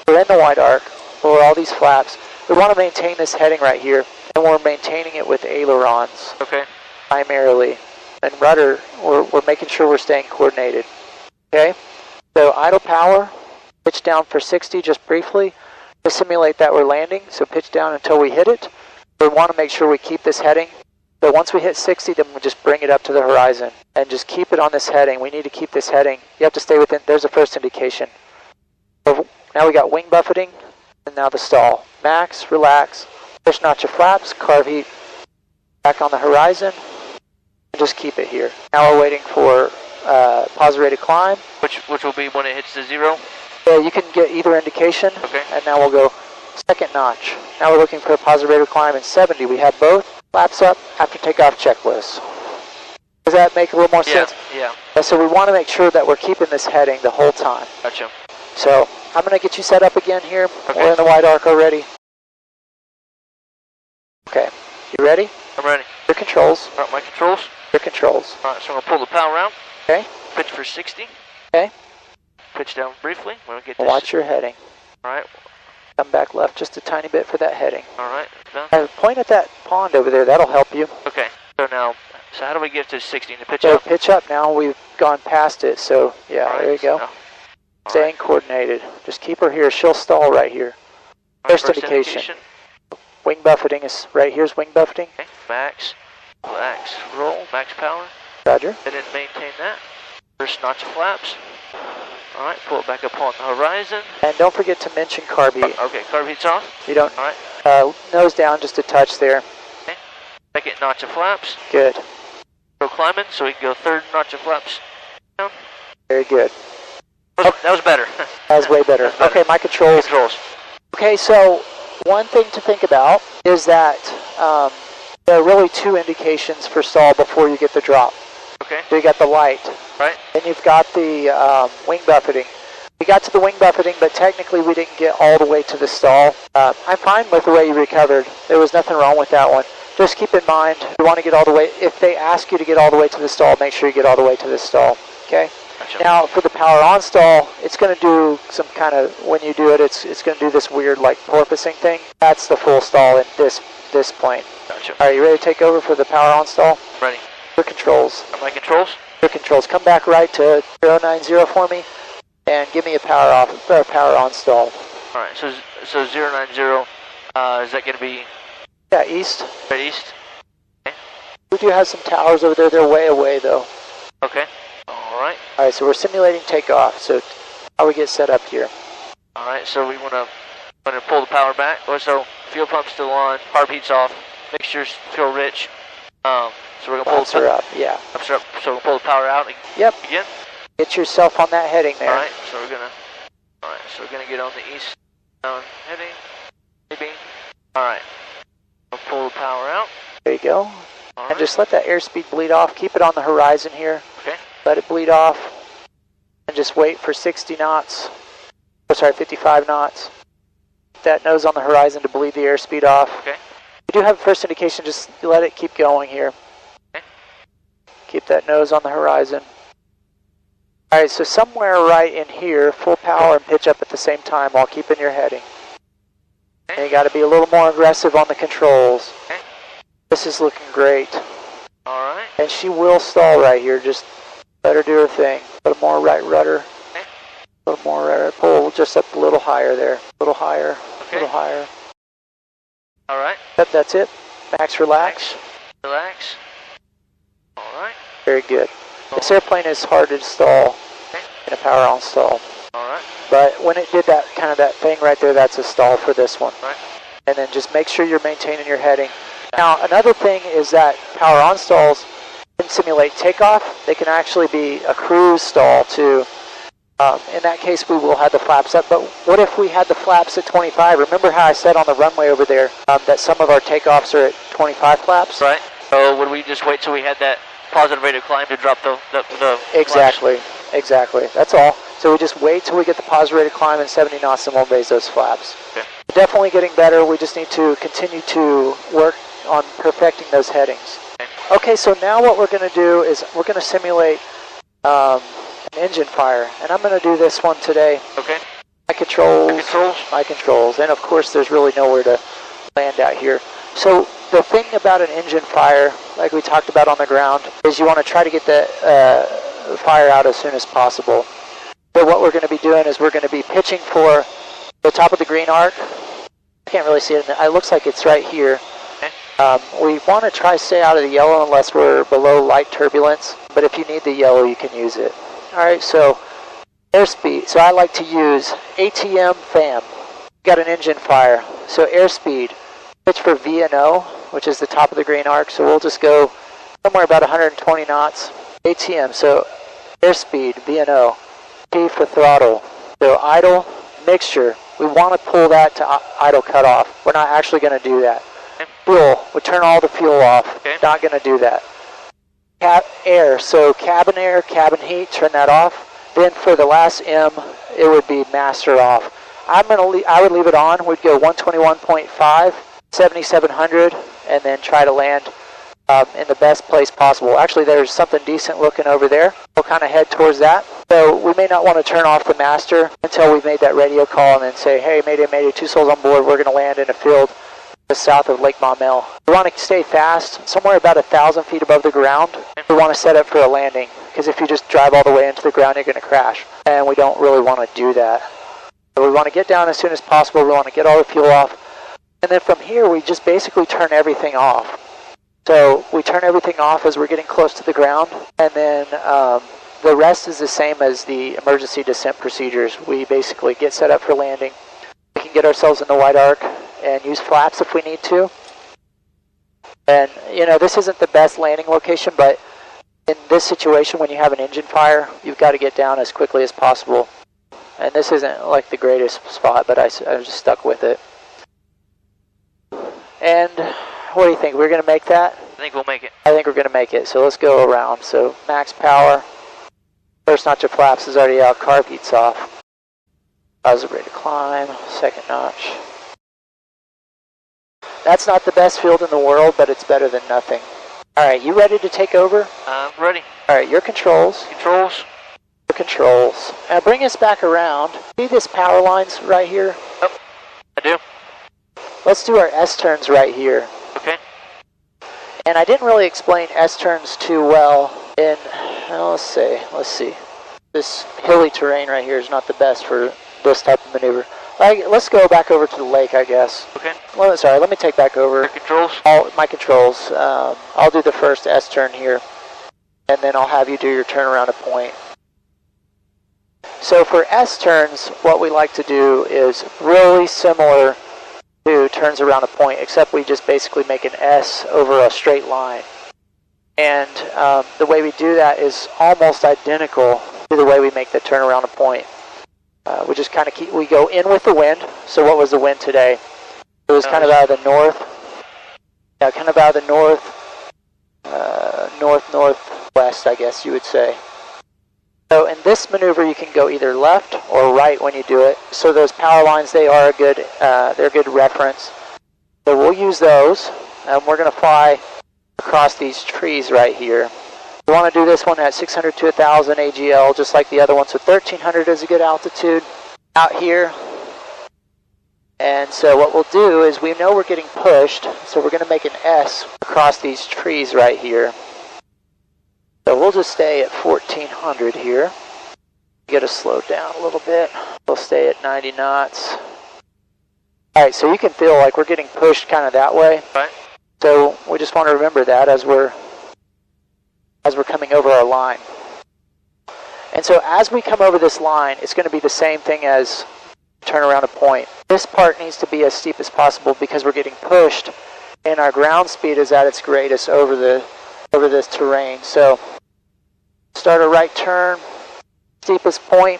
We're in the wide arc over all these flaps. We want to maintain this heading right here, and we're maintaining it with ailerons. Okay. Primarily. And rudder, we're making sure we're staying coordinated. Okay? So idle power, pitch down for 60 just briefly to simulate that we're landing. So pitch down until we hit it. We want to make sure we keep this heading. So once we hit 60, then we'll just bring it up to the horizon and just keep it on this heading. We need to keep this heading. You have to stay within, there's the first indication. So now we got wing buffeting, and now the stall. Max, relax, push notch of flaps, carb heat back on the horizon, and just keep it here. Now we're waiting for positive rate of climb. Which will be when it hits the 0? Yeah, you can get either indication. Okay. And now we'll go second notch. Now we're looking for a positive rate of climb in 70. We have both. Flaps up after takeoff checklist. Does that make a little more sense? Yeah. So we want to make sure that we're keeping this heading the whole time. Gotcha. So I'm going to get you set up again here. Okay. We're in the wide arc already. Okay. You ready? I'm ready. Your controls. All right, my controls. Your controls. All right, so I'm going to pull the power out. Okay. Pitch for 60. Okay. Pitch down briefly. We're gonna get this. Watch your heading. All right. Come back left just a tiny bit for that heading. All right. Done. Point at that pond over there. That'll help you. Okay. So how do we get to 60? To pitch So up? pitch up now. We've gone past it. So yeah, All right, there you go. so, Staying coordinated. Just keep her here. She'll stall right here. First indication. Wing buffeting is right here's wing buffeting. Okay. Max, relax, roll, max power. Roger. And then maintain that. First notch of flaps. All right, pull it back up on the horizon. And don't forget to mention carb heat. Okay, carb heat's off. You don't. All right. Nose down, just a touch there. Okay. Second notch of flaps. Good. Go climbing, so we can go third notch of flaps down. Very good. That was better. That was way better. That's better. Okay, my controls. Okay, so one thing to think about is that there are really two indications for stall before you get the drop. Okay. So you got the light. Right. Then you've got the wing buffeting. We got to the wing buffeting, but technically we didn't get all the way to the stall. I'm fine with the way you recovered. There was nothing wrong with that one. Just keep in mind, you want to get all the way, if they ask you to get all the way to the stall, make sure you get all the way to the stall, okay? Gotcha. Now, for the power on stall, it's going to do some kind of, when you do it, it's going to do this weird, like, porpoising thing. That's the full stall in this plane. Gotcha. All right, you ready to take over for the power on stall? Ready. Your controls. My controls? Your controls. Come back right to 090 for me, and give me a power off, or power on stall. All right, so 090, is that going to be? Yeah, east. Right east. Okay. We do have some towers over there. They're way away, though. Okay. All right. All right, so we're simulating takeoff. So how we get set up here? All right, so we want to pull the power back. So fuel pump's still on, carb heat's off, mixtures feel rich. So we're gonna pull her up. Yeah. So we'll pull the power out. Yep. Again. Get yourself on that heading there. All right. So we're gonna get on the east heading. Maybe. All right. We'll pull the power out. There you go. All and right. just let that airspeed bleed off. Keep it on the horizon here. Okay. Let it bleed off. And just wait for 60 knots. Oh, sorry, 55 knots. That nose on the horizon to bleed the airspeed off. Okay. We do have first indication, just let it keep going here. Okay. Keep that nose on the horizon. Alright, so somewhere right in here, full power and pitch up at the same time while keeping your heading. Okay. And you got to be a little more aggressive on the controls. Okay. This is looking great. Alright. And she will stall right here, just let her do her thing. A little more right rudder. Okay. A little more right, pull just up a little higher there. A little higher, Okay. a little higher. Alright. Yep, that's it. Max relax. Relax. Alright. Very good. This airplane is hard to stall in a power on stall. Alright. But when it did that kind of that thing right there, that's a stall for this one. Right. And then just make sure you're maintaining your heading. Now, another thing is that power on stalls can simulate takeoff. They can actually be a cruise stall too. In that case, we will have the flaps up, but what if we had the flaps at 25? Remember how I said on the runway over there that some of our takeoffs are at 25 flaps? Right. So would we just wait till we had that positive rate of climb to drop the Exactly, flaps? exactly. That's all. So we just wait till we get the positive rate of climb and 70 knots and we'll raise those flaps. Okay. Definitely getting better. We just need to continue to work on perfecting those headings. Okay, so now what we're going to do is we're going to simulate an engine fire, and I'm going to do this one today. Okay. My controls, and of course there's really nowhere to land out here. So the thing about an engine fire, like we talked about on the ground, is you want to try to get the fire out as soon as possible. So what we're going to be doing is we're going to be pitching for the top of the green arc. I can't really see it. It looks like it's right here. We want to try to stay out of the yellow unless we're below light turbulence, but if you need the yellow, you can use it. Alright, so airspeed. So I like to use ATM FAM. Got an engine fire. So airspeed. Pitch for VNO, which is the top of the green arc, so we'll just go somewhere about 120 knots. ATM, so airspeed, VNO. P for throttle. So idle, mixture. We want to pull that to idle cutoff. We're not actually going to do that. Fuel, we turn all the fuel off. Okay. Not going to do that. Air, so cabin air, cabin heat, turn that off. Then for the last M, it would be master off. I would leave it on. We'd go 121.5, 7,700, and then try to land in the best place possible. Actually, there's something decent looking over there. We'll kind of head towards that. So we may not want to turn off the master until we've made that radio call and then say, hey, Mayday, 2 souls on board. We're going to land in a field just south of Lake Maumelle. We want to stay fast, somewhere about 1,000 feet above the ground. We want to set up for a landing, because if you just drive all the way into the ground, you're going to crash. And we don't really want to do that. So we want to get down as soon as possible. We want to get all the fuel off. And then from here, we just basically turn everything off. So we turn everything off as we're getting close to the ground. And then the rest is the same as the emergency descent procedures. We basically get set up for landing. We can get ourselves in the white arc and use flaps if we need to. And, you know, this isn't the best landing location, but in this situation, when you have an engine fire, you've got to get down as quickly as possible. And this isn't like the greatest spot, but I just stuck with it. And what do you think? We're going to make that? I think we'll make it. I think we're going to make it. So let's go around. So max power. First notch of flaps is already out. Carb heat's off. Positive rate of climb. Second notch. That's not the best field in the world, but it's better than nothing. Alright, you ready to take over? I'm ready. Alright, your controls. Controls. Your controls. Now bring us back around. See this power lines right here? Oh, I do. Let's do our S-turns right here. Okay. And I didn't really explain S-turns too well in, well, let's see. This hilly terrain right here is not the best for this type of maneuver. Let's go back over to the lake, I guess. Okay. Well, sorry, let me take back over. Your controls? My controls. I'll do the first S-turn here, and then I'll have you do your turnaround at point. So for S-turns, what we like to do is really similar to turns around a point, except we just basically make an S over a straight line. And the way we do that is almost identical to the way we make the turn around a point. We just kind of we go in with the wind. So what was the wind today? It was kind of out of the north. Yeah, kind of out of the northwest, I guess you would say. So in this maneuver, you can go either left or right when you do it. So those power lines, they are a good, they're a good reference. So we'll use those, and we're going to fly across these trees right here. We want to do this one at 600 to 1,000 AGL, just like the other one. So 1,300 is a good altitude out here. And so what we'll do is we know we're getting pushed, so we're going to make an S across these trees right here. So we'll just stay at 1,400 here. Get us slowed down a little bit. We'll stay at 90 knots. Alright, so you can feel like we're getting pushed kind of that way. Right. So we just want to remember that as we're coming over our line. And so as we come over this line, it's going to be the same thing as turn around a point. This part needs to be as steep as possible because we're getting pushed and our ground speed is at its greatest over the over this terrain. So start a right turn, steepest point,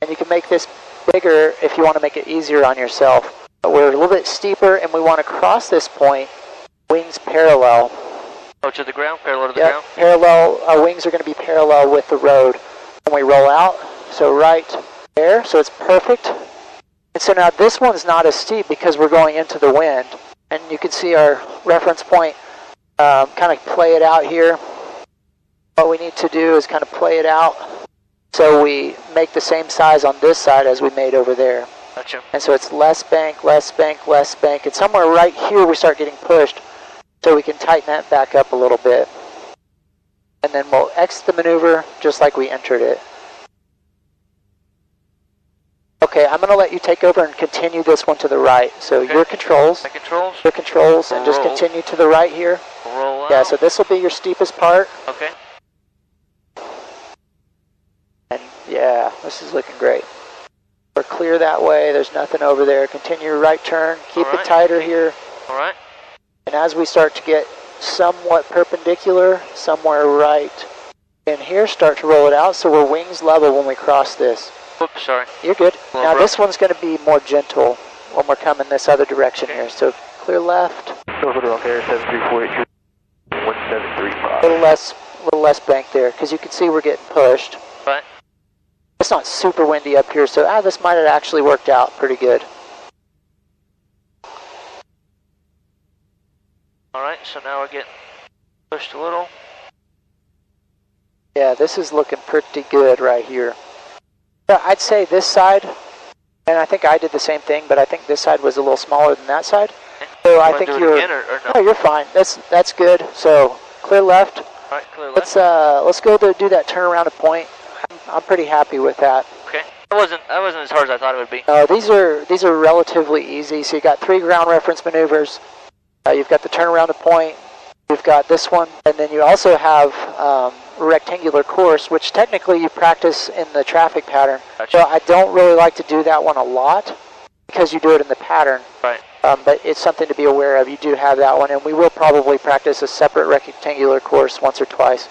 and you can make this bigger if you want to make it easier on yourself. But we're a little bit steeper and we want to cross this point, wings parallel. Oh, to the ground, parallel to the ground? Parallel, our wings are going to be parallel with the road when we roll out. So right there, so it's perfect. And so now this one's not as steep because we're going into the wind. And you can see our reference point kind of play it out here. What we need to do is kind of play it out so we make the same size on this side as we made over there. Gotcha. And so it's less bank, less bank, less bank. And somewhere right here we start getting pushed so we can tighten that back up a little bit. And then we'll exit the maneuver just like we entered it. Okay, I'm going to let you take over and continue this one to the right. So okay. Your controls, and just continue to the right here. Roll out. Yeah, so this will be your steepest part. Okay. And yeah, this is looking great. We're clear that way, there's nothing over there. Continue your right turn, keep it tighter here. All right. And as we start to get somewhat perpendicular, somewhere right in here, start to roll it out so we're wings level when we cross this. Oops, sorry. You're good. Now this one's going to be more gentle when we're coming this other direction here. So clear left. Okay, 73483 1735. A little less bank there because you can see we're getting pushed. Right. It's not super windy up here, so this might have actually worked out pretty good. All right, so now we're getting pushed a little. Yeah, this is looking pretty good right here. Yeah, I'd say this side, and I think I did the same thing, but I think this side was a little smaller than that side. Okay. So I think you're. Again, or no? No, you're fine. That's good. So clear left. All right, clear left. Let's go to do that turnaround at point. I'm pretty happy with that. Okay. That wasn't as hard as I thought it would be. These are relatively easy. So you got 3 ground reference maneuvers. You've got the turnaround at point. You've got this one, and then you also have a rectangular course, which technically you practice in the traffic pattern. Gotcha. So I don't really like to do that one a lot because you do it in the pattern. Right. But it's something to be aware of. You do have that one, and we will probably practice a separate rectangular course once or twice.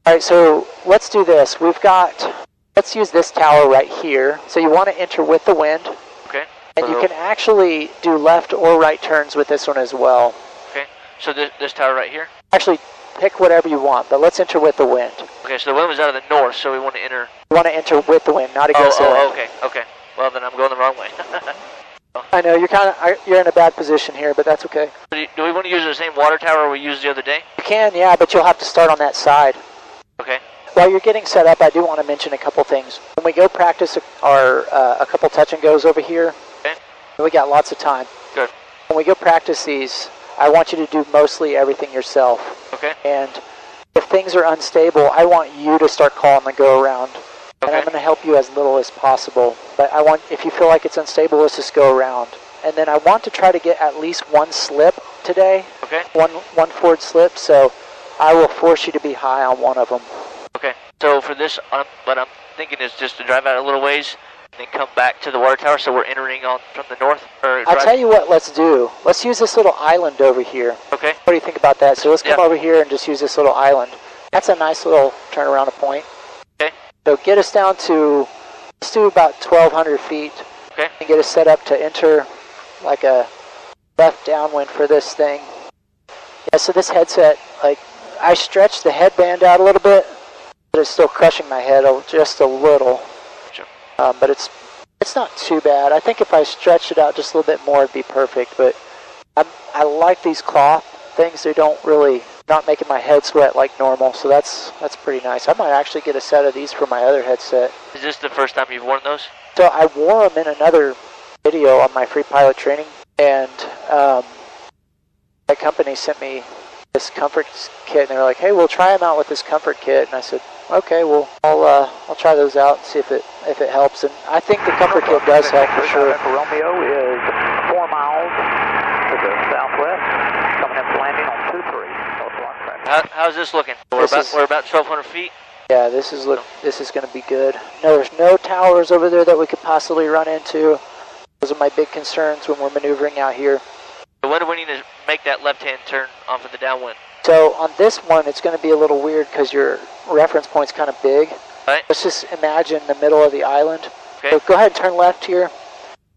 All right, so let's do this. Let's use this tower right here. So you want to enter with the wind. Okay. And you can actually do left or right turns with this one as well. Okay, so this tower right here? Actually, pick whatever you want, but let's enter with the wind. Okay, so the wind was out of the north, so we want to enter... You want to enter with the wind, not against the wind. Okay. Well, then I'm going the wrong way. I know, you're in a bad position here, but that's okay. Do we want to use the same water tower we used the other day? You can, yeah, but you'll have to start on that side. Okay. While you're getting set up, I do want to mention a couple things. When we go practice a couple touch and goes over here, okay. We got lots of time. Good. When we go practice these, I want you to do mostly everything yourself. Okay. And if things are unstable, I want you to start calling the go around. And I'm going to help you as little as possible. But if you feel like it's unstable, let's just go around. And then I want to try to get at least one slip today. Okay. One forward slip, so I will force you to be high on one of them. Okay. So for this, what I'm thinking is just to drive out a little ways and then come back to the water tower, so we're entering on from the north? I'll tell you what let's do. Let's use this little island over here. Okay. What do you think about that? So let's come over here and just use this little island. That's a nice little turnaround point. Okay. So get us down to, let's do about 1,200 feet. Okay. And get us set up to enter like a left downwind for this thing. Yeah, so this headset, like, I stretched the headband out a little bit, but it's still crushing my head just a little. Sure. But it's not too bad. I think if I stretched it out just a little bit more, it'd be perfect. But I like these cloth things. They don't really, not making my head sweat like normal. So that's pretty nice. I might actually get a set of these for my other headset. Is this the first time you've worn those? So I wore them in another video on my free pilot training, and that company sent me this comfort kit, and they were like, "Hey, we'll try them out with this comfort kit." And I said, "Okay, well, I'll try those out and see if it helps." And I think the comfort kit does help for sure. Romeo is 4 miles to the southwest, coming in for landing on 23. How's this looking? We're about 1,200 feet. Yeah, this is going to be good. No, there's no towers over there that we could possibly run into. Those are my big concerns when we're maneuvering out here. So when do we need to make that left-hand turn off of the downwind? So on this one, it's going to be a little weird because your reference point's kind of big. Right. Let's just imagine the middle of the island. Okay. So go ahead and turn left here.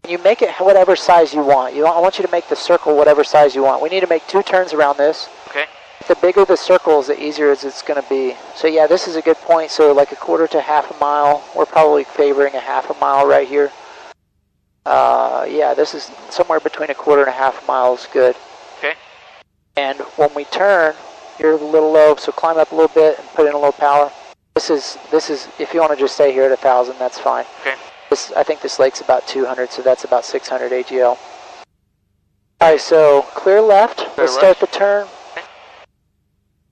You make it whatever size you want. I want you to make the circle whatever size you want. We need to make 2 turns around this. Okay. The bigger the circles, the easier it's going to be. So yeah, this is a good point. So like a quarter to half a mile. We're probably favoring a half a mile right here. Yeah, this is somewhere between a quarter and a half mile is good. Okay. And when we turn, you're a little low, so climb up a little bit and put in a little power. This is if you want to just stay here at 1,000, that's fine. Okay. I think this lake's about 200, so that's about 600 AGL. Alright, so clear left. Let's start the turn. Okay.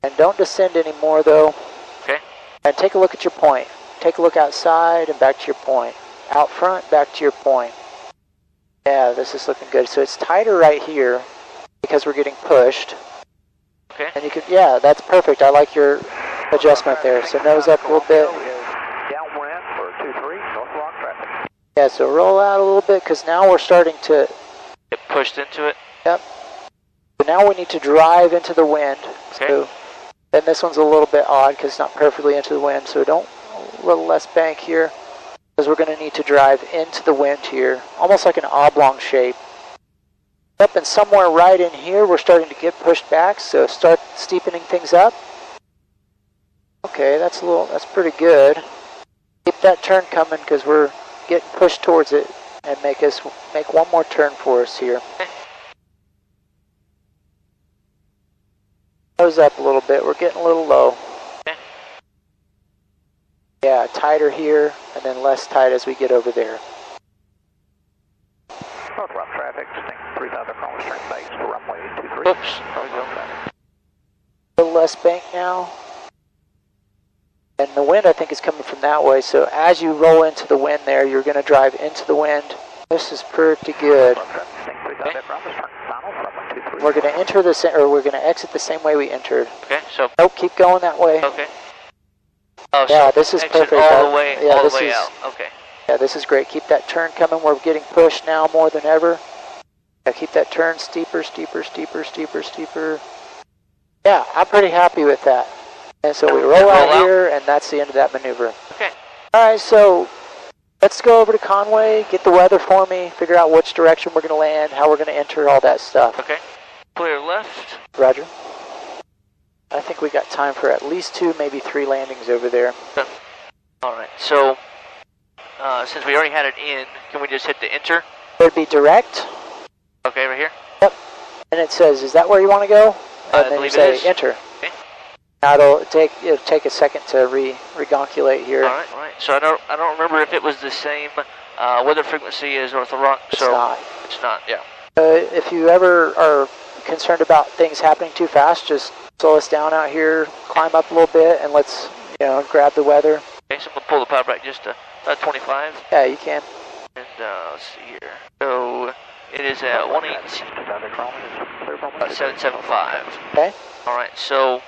And don't descend anymore though. Okay. And take a look at your point. Take a look outside and back to your point. Out front, back to your point. Yeah, this is looking good. So it's tighter right here because we're getting pushed. Okay. And you can, yeah, that's perfect. I like your adjustment there. So nose up a little bit. Downwind for 23, North Rock traffic. Yeah, so roll out a little bit because now we're starting to get pushed into it. Yep. So now we need to drive into the wind. Okay. So then this one's a little bit odd because it's not perfectly into the wind. So don't, a little less bank here because we're going to need to drive into the wind here, almost like an oblong shape. Yep, and somewhere right in here we're starting to get pushed back. So start steepening things up. Okay, that's pretty good. Keep that turn coming because we're getting pushed towards it, and make one more turn for us here. Nose up a little bit. We're getting a little low. Yeah, tighter here, and then less tight as we get over there. North Rock traffic, 3000 from string base for runway 23. Oops, there we go. A little less bank now. And the wind, I think, is coming from that way. So as you roll into the wind there, you're going to drive into the wind. This is pretty good. We're going to enter the or we're going to exit the same way we entered. Okay, so. Nope, keep going that way. Okay. Oh, yeah, so this is perfect. All the way, all the way out. Okay. Yeah, this is great. Keep that turn coming. We're getting pushed now more than ever. Yeah, keep that turn steeper, steeper, steeper, steeper, steeper. Yeah, I'm pretty happy with that. And so we roll out here, and that's the end of that maneuver. Okay. All right, so let's go over to Conway, get the weather for me, figure out which direction we're going to land, how we're going to enter, all that stuff. Okay. Clear left. Roger. I think we got time for at least 2, maybe 3 landings over there. Okay. All right, so since we already had it in, can we just hit the enter? It would be direct. Okay, right here? Yep. And it says, is that where you want to go? And then you say enter. Okay. Now it'll take a second to regonculate here. All right. So I don't remember if it was the same weather frequency as North Rock. It's not. It's not. Yeah. If you ever are concerned about things happening too fast, just slow us down out here, climb up a little bit, and let's grab the weather. Okay, so I'm gonna pull the power back just to 25. Yeah, you can. And let's see here. So it is at 118. 775. Okay. All right. So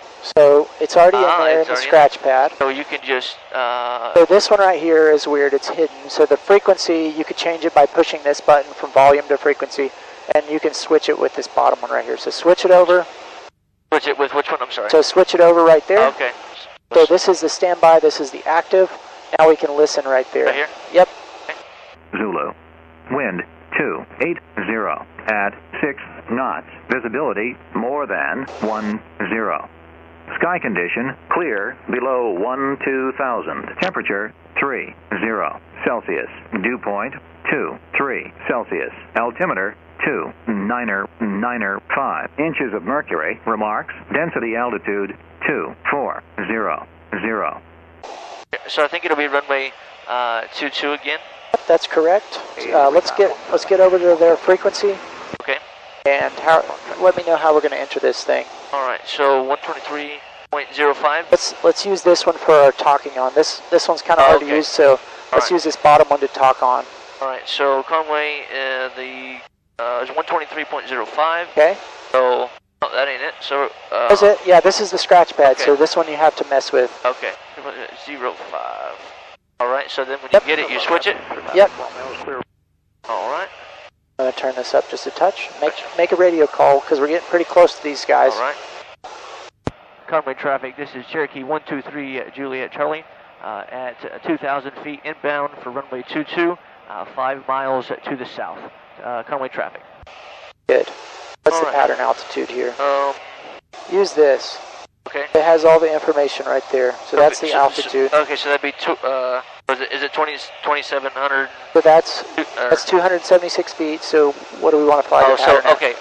it's already in there in the scratch pad. So you can just. So this one right here is weird. It's hidden. So the frequency, you could change it by pushing this button from volume to frequency, and you can switch it with this bottom one right here. So switch it over. Switch it with which one? I'm sorry. So switch it over right there. Okay. So this is the standby. This is the active. Now we can listen right there. Right here. Yep. Okay. Zulu. Wind 280 at 6 knots. Visibility more than 10. Sky condition clear below 12,000. Temperature 30 Celsius. Dew point 23 Celsius. Altimeter 2,995 inches of mercury. Remarks. Density altitude 2400. So I think it'll be runway 22 again. That's correct. Let's get over to their frequency. Okay. And let me know how we're going to enter this thing. All right. So 123.05. Let's use this one for our talking on. This one's kind of hard to use, so let's use this bottom one to talk on. All right. So Conway, is 123.05. Okay. So that ain't it. So is it? Yeah, this is the scratch pad. Okay. So this one you have to mess with. Okay. 05. All right. So then when you get it, you switch it. Yep. All right. I'm gonna turn this up just a touch. Make a radio call because we're getting pretty close to these guys. All right. Conway traffic, this is Cherokee 123 Juliet Charlie at 2,000 feet inbound for runway 22, 5 miles to the south. Conway traffic. Good. What's the pattern altitude here? Use this. Okay. It has all the information right there. So that's the altitude. Okay, so that'd be is it 2,700? So that's 276 feet. So what do we want to fly?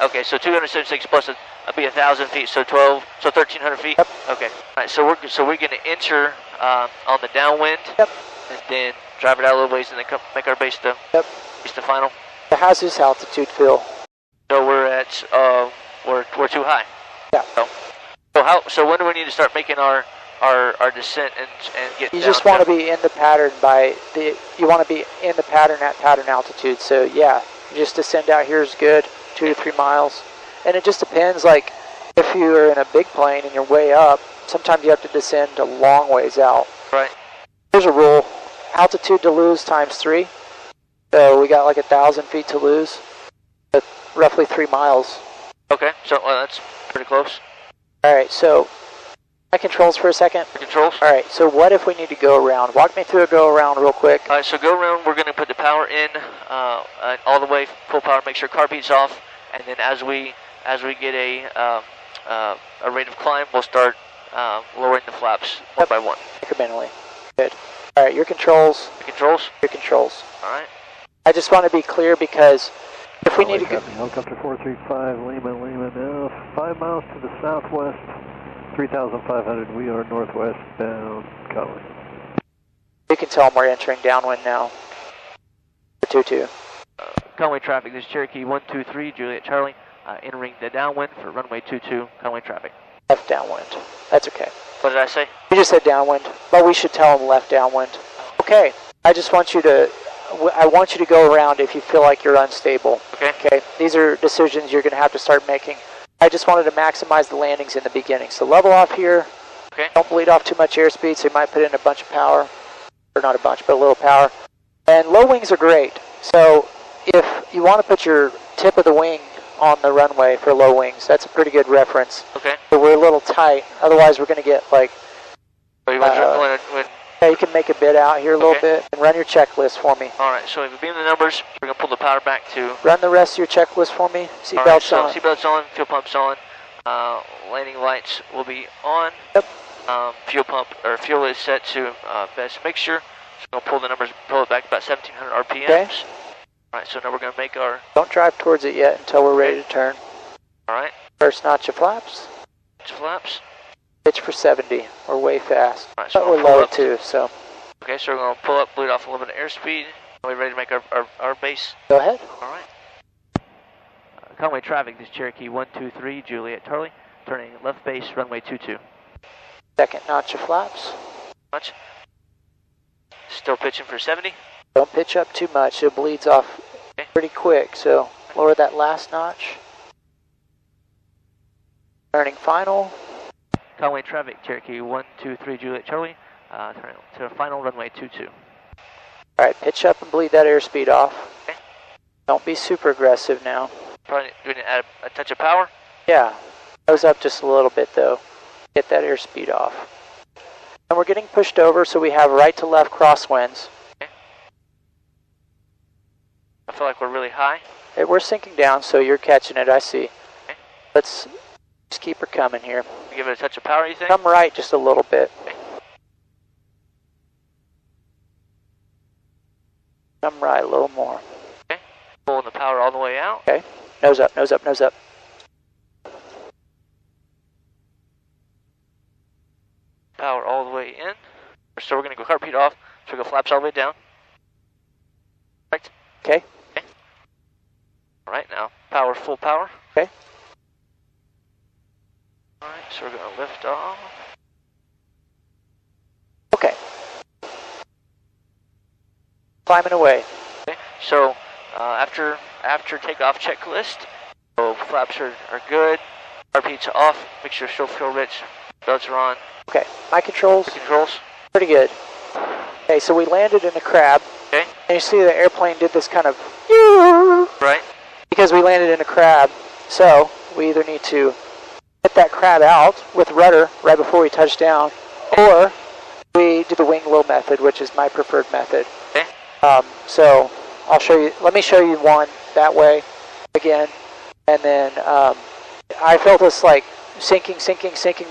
Okay. So 276 plus it'd be 1,000 feet. So 1,300 feet. Yep. Okay. All right. So we're going to enter on the downwind. Yep. And then drive it out a little ways, and then make our base to base to final. So how's this altitude feel? So we're at we're too high. Yeah. So when do we need to start making our descent and get? You just want to be in the pattern you want to be in the pattern at pattern altitude. So yeah, just descend out here is good, 2 to 3 miles, and it just depends. Like if you're in a big plane and you're way up, sometimes you have to descend a long ways out. Right. Here's a rule: altitude to lose times 3. So we got like 1,000 feet to lose, but roughly 3 miles. Okay, so that's pretty close. All right, so my controls for a second. Controls. All right, so what if we need to go around? Walk me through a go around real quick. All right, so go around. We're going to put the power in all the way, full power. Make sure car beat's off, and then as we get a rate of climb, we'll start lowering the flaps one by one. Incrementally. Good. All right, your controls. The controls. Your controls. All right. I just want to be clear because if we need to go. Helicopter 435, Lima now, 5 miles to the southwest, 3,500. We are northwest bound, Conway. You can tell them we're entering downwind now. 2-2. Conway traffic. This is Cherokee 123 Juliet Charlie, entering the downwind for runway 22. Conway traffic. Left downwind. That's okay. What did I say? You just said downwind, but we should tell them left downwind. Okay. I just want you to. I want you to go around if you feel like you're unstable. Okay. These are decisions you're going to have to start making. I just wanted to maximize the landings in the beginning. So level off here. Okay. Don't bleed off too much airspeed, so you might put in a bunch of power. Or not a bunch, but a little power. And low wings are great. So if you want to put your tip of the wing on the runway for low wings, that's a pretty good reference. Okay. But we're a little tight. Otherwise, we're going to get like... So you want yeah, you can make a bit out here a little bit and run your checklist for me. All right, so if you beam the numbers, we're going to pull the power back to... Run the rest of your checklist for me. Seatbelts on. Seatbelts on, fuel pumps on, landing lights will be on. Yep. Fuel is set to best mixture. So we're going to pull the numbers, pull it back about 1,700 RPMs. Okay. All right, so now we're going to make our... Don't drive towards it yet until we're ready to turn. All right. First notch of flaps. Flaps. Pitch for 70. We're way fast. Right, so but we're low too, so. Okay, so we're going to pull up, bleed off a little bit of airspeed. Are we ready to make our base? Go ahead. All right. Conway traffic, this is Cherokee 123 Juliet Charlie, turning left base, runway 22. Second notch of flaps. Much? Still pitching for 70? Don't pitch up too much. It bleeds off pretty quick, so lower that last notch. Turning final. Conway traffic, Cherokee 123 Juliet Charlie, turning to final runway 22. All right, pitch up and bleed that airspeed off. Okay. Don't be super aggressive now. Probably going to add a touch of power? Yeah, nose up just a little bit though. Get that airspeed off. And we're getting pushed over, so we have right to left crosswinds. Okay. I feel like we're really high. Hey, we're sinking down, so you're catching it, I see. Okay. Let's just keep her coming here. Give it a touch of power, you think? Come right just a little bit. Okay. Come right a little more. Okay. Pulling the power all the way out. Okay. Nose up, nose up, nose up. Power all the way in. So we're going to go carpet off. So we go flaps all the way down. Right. Okay. Okay. All right, now power, full power. Okay. All right, so we're going to lift off. Okay. Climbing away. Okay, so after takeoff checklist, so flaps are good, RP's off, make sure fuel rich, belts are on. Okay, my controls? Controls. Pretty good. Okay, so we landed in a crab. Okay. And you see the airplane did this kind of... Right. Because we landed in a crab, so we either need to get that crab out with rudder right before we touch down, or we do the wing low method, which is my preferred method. Okay. So I'll show you, let me show you one that way again, and then I felt this like sinking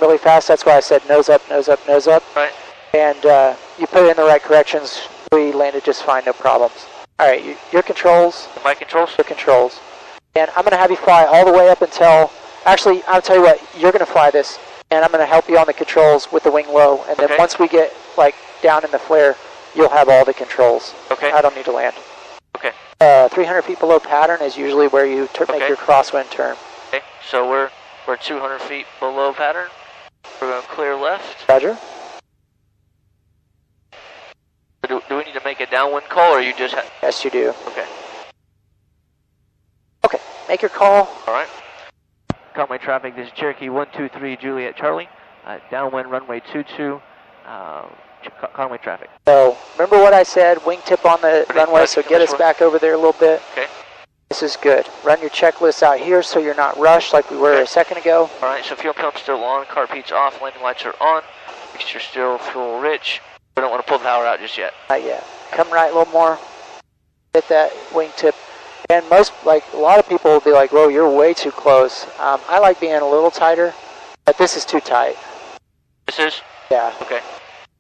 really fast. That's why I said nose up, nose up, nose up. Right. And you put it in the right corrections, we landed just fine, no problems. All right, your controls. My controls? Your controls. And I'm going to have you fly all the way up until, actually, I'll tell you what, you're going to fly this, and I'm going to help you on the controls with the wing low, and then once we get, like, down in the flare, you'll have all the controls. Okay. I don't need to land. Okay. 300 feet below pattern is usually where you make your crosswind turn. Okay, so we're 200 feet below pattern. We're going to clear left. Roger. Do we need to make a downwind call, or you just have... Yes, you do. Okay. Okay, make your call. All right. Conway traffic, this is Cherokee 123 Juliet Charlie. Downwind runway 22, Conway traffic. So, remember what I said, wingtip on the runway, so get us back over there a little bit. Okay. This is good. Run your checklist out here so you're not rushed like we were a second ago. All right, so fuel pump's still on, carb heat's off, landing lights are on, mixture still fuel rich. We don't want to pull the power out just yet. Not yet. Come right a little more. Hit that wingtip. And most, like, a lot of people will be like, whoa, you're way too close. I like being a little tighter, but this is too tight. This is? Yeah. Okay.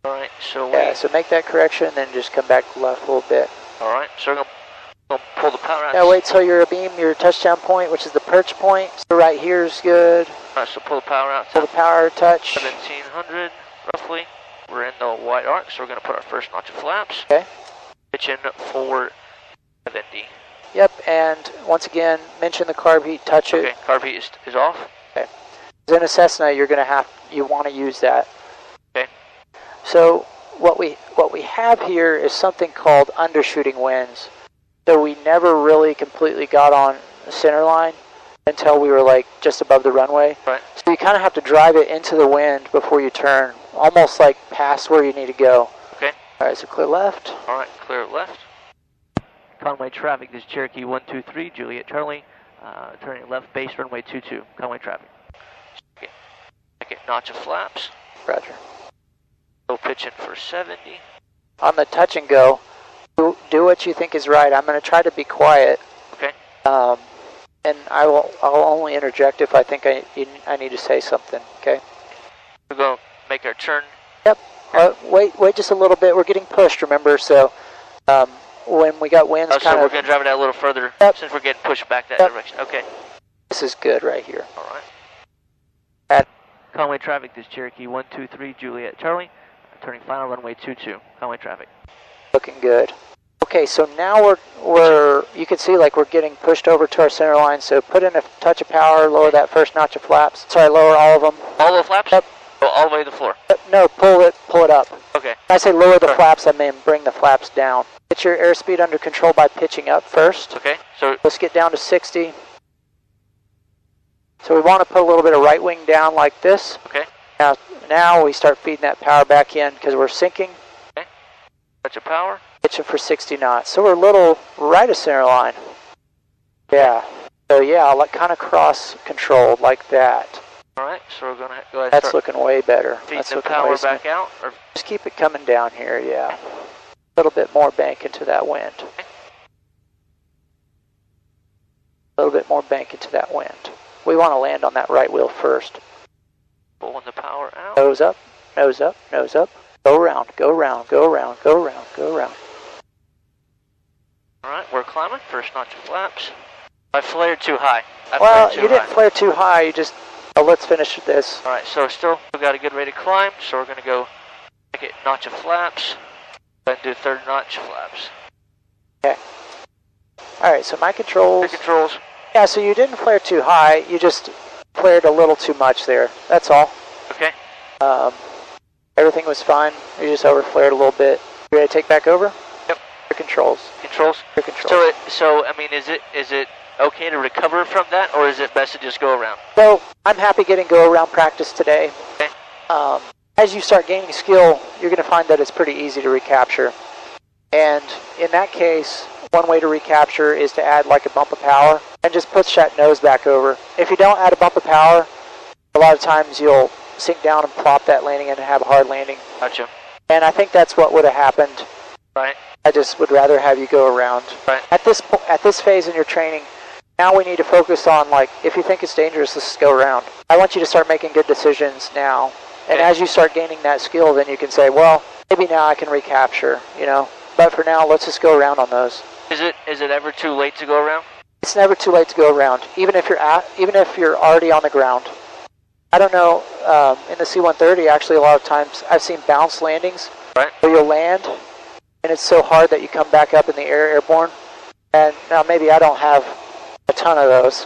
All right, so yeah, so make that correction and then just come back left a little bit. All right, so we're going to pull the power out. Yeah, wait till you're abeam your touchdown point, which is the perch point. So right here is good. All right, so pull the power out. Pull the power, touch. 1700, roughly. We're in the white arc, so we're going to put our first notch of flaps. Okay. Pitch in 470. Yep, and once again, mention the carb heat, touch it. Okay, carb heat is off. Okay. In a Cessna, you want to use that. Okay. So what we have here is something called undershooting winds. So we never really completely got on the center line until we were like just above the runway. Right. So you kind of have to drive it into the wind before you turn, almost like past where you need to go. Okay. All right, so clear left. All right, clear left. Conway traffic, this is Cherokee 123, Juliet Charlie, turning left base runway 22, Conway traffic. Second notch of flaps. Roger. Low pitch in for 70. On the touch and go, do what you think is right. I'm going to try to be quiet. Okay. And I'll only interject if I think I need to say something. Okay. We're going to make our turn. Yep. Wait just a little bit. We're getting pushed. Remember, so when we got winds, so we're going to drive it out a little further since we're getting pushed back that direction. Okay. This is good right here. All right. Conway traffic, this is Cherokee 123 Juliet Charlie, turning final runway 22, Conway traffic. Looking good. Okay, so now we're you can see like we're getting pushed over to our center line, so put in a touch of power, lower that first notch of flaps. Sorry, lower all of them. All the flaps? Yep. Oh, all the way to the floor? No, pull it up. Okay. When I say lower the flaps, I mean bring the flaps down. Get your airspeed under control by pitching up first. Okay, so let's get down to 60. So we want to put a little bit of right wing down like this. Okay. Now we start feeding that power back in because we're sinking. Okay. Touch of power. Pitch it for 60 knots. So we're a little right of center line. Yeah. So yeah, like kind of cross controlled like that. All right. So we're gonna go ahead. That's looking way better. Feed the power back out. Or just keep it coming down here. Yeah. A little bit more bank into that wind. Okay. A little bit more bank into that wind. We want to land on that right wheel first. Pulling the power out. Nose up, nose up, nose up. Go around, go around, go around, go around, go around. All right, we're climbing. First notch of flaps. I flared too high. You didn't flare too high. You just, let's finish this. All right, so still we've got a good rate of climb, so we're going to go second notch of flaps, then do third notch of flaps. Okay. All right, so my controls. Your controls. Yeah, so you didn't flare too high. You just flared a little too much there. That's all. Okay. Everything was fine. You just over flared a little bit. You ready to take back over? Yep. Your controls. Controls. Your controls. So I mean, is it okay to recover from that, or is it best to just go around? So I'm happy getting go around practice today. Okay. As you start gaining skill, you're going to find that it's pretty easy to recapture. And in that case, one way to recapture is to add like a bump of power and just push that nose back over. If you don't add a bump of power, A lot of times you'll sink down and plop that landing and have a hard landing. Gotcha. And I think that's what would have happened. Right. I just would rather have you go around. Right. At this phase in your training, now we need to focus on, like, if you think it's dangerous, let's go around. I want you to start making good decisions now. And as you start gaining that skill, then you can say, well, maybe now I can recapture, you know. But for now, let's just go around on those. Is it ever too late to go around? It's never too late to go around, even if you're already on the ground. I don't know, in the C-130, actually a lot of times I've seen bounce landings, right, where you'll land, and it's so hard that you come back up in the air airborne. And now maybe I don't have a ton of those.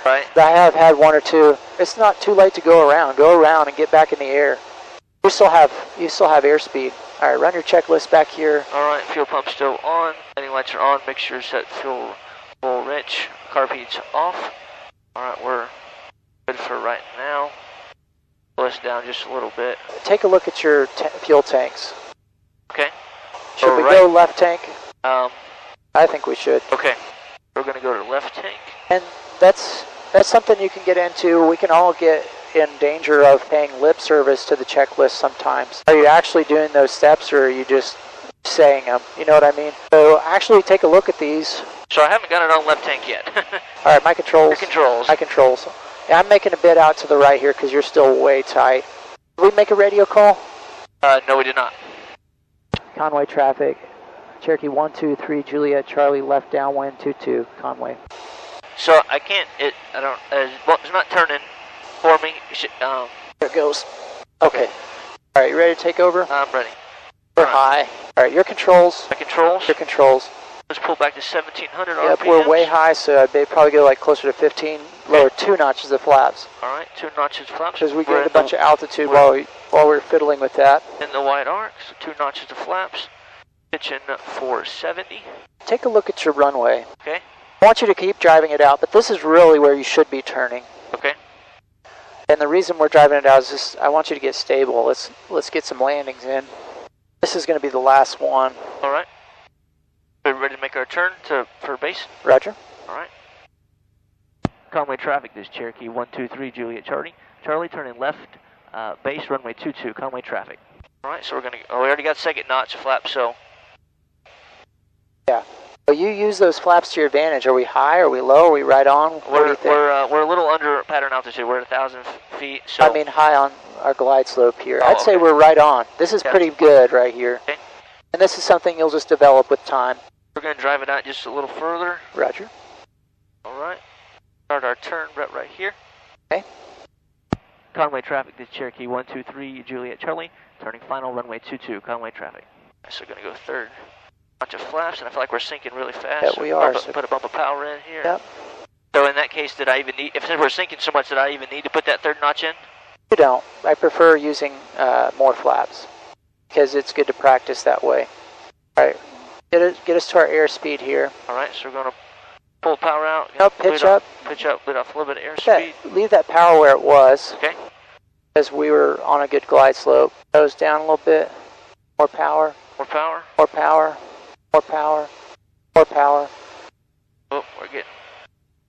Right. But I have had one or two. It's not too late to go around. Go around and get back in the air. You still have airspeed. All right, run your checklist back here. All right, fuel pump still on. Landing lights are on. Make sure set fuel full rich. Carb heat's off. All right, we're good for right now. Pull us down just a little bit. Take a look at your fuel tanks. Okay. Should we go left tank? I think we should. Okay. We're going to go to the left tank. And that's something you can get into. We can all get in danger of paying lip service to the checklist sometimes. Are you actually doing those steps, or are you just saying them? You know what I mean? So actually take a look at these. So I haven't got it on left tank yet. All right, my controls. Your controls. My controls. Yeah, I'm making a bit out to the right here because you're still way tight. Did we make a radio call? No, we did not. Conway traffic. Cherokee 123 Juliet Charlie left downwind 22 Conway. So I can't. Well, it's not turning for me. There it goes. Okay. All right, you ready to take over? I'm ready. We're high. All right, your controls. My controls. Your controls. Let's pull back to 1700 Yep, RPMs. we're way high, so I'd probably go like closer to 15. Lower 2 notches of flaps. All right, 2 notches of flaps. Because we gained a bunch of altitude while we're fiddling with that. In the wide arc, so 2 notches of flaps. Pitching 470. Take a look at your runway. Okay. I want you to keep driving it out, but this is really where you should be turning. Okay. And the reason we're driving it out is just, I want you to get stable. Let's get some landings in. This is going to be the last one. All right. We're ready to make our turn for base? Roger. All right. Conway traffic, this is Cherokee 123 Juliet Charlie. Charlie turning left, base runway 22, Conway traffic. All right, so we're going to, we already got second notch flap, so. Yeah. Well, you use those flaps to your advantage. Are we high? Are we low? Are we right on? What do you think? We're a little under pattern altitude. We're at 1,000 feet. So I mean high on our glide slope here. Oh, I'd say we're right on. This is pretty good right here. Okay. And this is something you'll just develop with time. We're going to drive it out just a little further. Roger. All right. Start our turn right here. Okay. Conway traffic, this is Cherokee 123 Juliet Charlie. Turning final runway 22, Conway traffic. So we're going to go third. Bunch of flaps, and I feel like we're sinking really fast. Yeah, we are. Put a bump of power in here. Yep. So in that case, did I even need, if we're sinking so much, did I even need to put that third notch in? You don't. I prefer using more flaps because it's good to practice that way. All right. Get us to our airspeed here. All right, so we're going to pull power out. No, pitch up. Pitch up, let off a little bit of airspeed. Leave that power where it was. Okay. Because we were on a good glide slope. Nose down a little bit. More power. More power. More power. More power. More power. Oh, we're getting...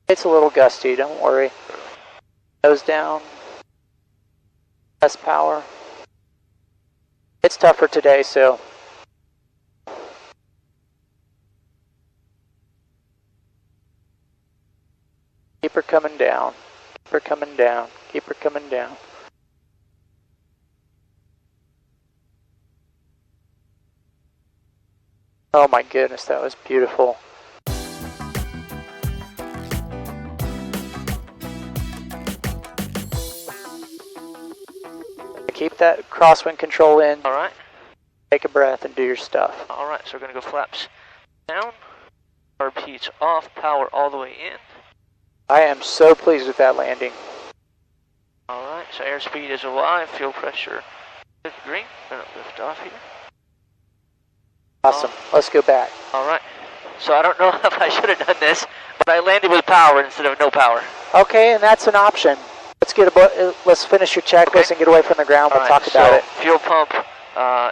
It's a little gusty, don't worry. Nose down. Less power. It's tougher today, so... Keep her coming down. Keep her coming down. Keep her coming down. Oh my goodness, that was beautiful. Keep that crosswind control in. All right. Take a breath and do your stuff. All right, so we're going to go flaps down. Carb heat's off, power all the way in. I am so pleased with that landing. All right, so airspeed is alive, fuel pressure is green. Going to lift off here. Awesome. Let's go back. All right. So I don't know if I should have done this, but I landed with power instead of no power. Okay, and that's an option. Let's finish your checklist and get away from the ground. We'll talk about it. Fuel pump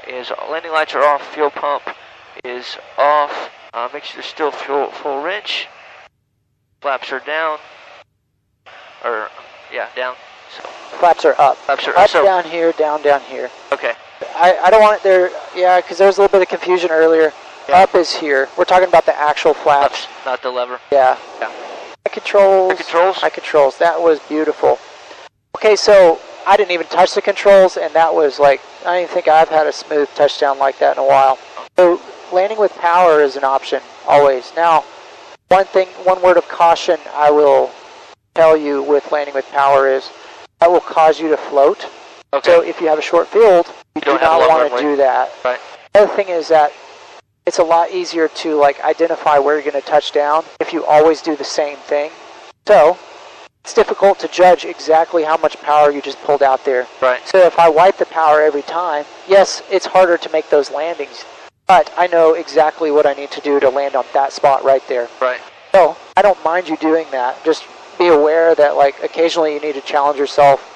is, landing lights are off. Fuel pump is off. Make sure there's still fuel full rich. Flaps are down. Down. So Flaps are up. Flaps are up, so, down here, down here. Okay. I don't want it there, yeah, because there was a little bit of confusion earlier. Yeah. Up is here. We're talking about the actual flaps. Not the lever. Yeah. Yeah. High controls. High controls. High controls. That was beautiful. Okay, so I didn't even touch the controls, and that was like, I don't even think I've had a smooth touchdown like that in a while. So landing with power is an option, always. Now, one word of caution I will tell you with landing with power is that will cause you to float. Okay. So if you have a short field, you do not want to do that. Right. The other thing is that it's a lot easier to like identify where you're going to touch down if you always do the same thing. So it's difficult to judge exactly how much power you just pulled out there. Right. So if I wipe the power every time, yes, it's harder to make those landings, but I know exactly what I need to do to land on that spot right there. Right. So I don't mind you doing that. Just be aware that like occasionally you need to challenge yourself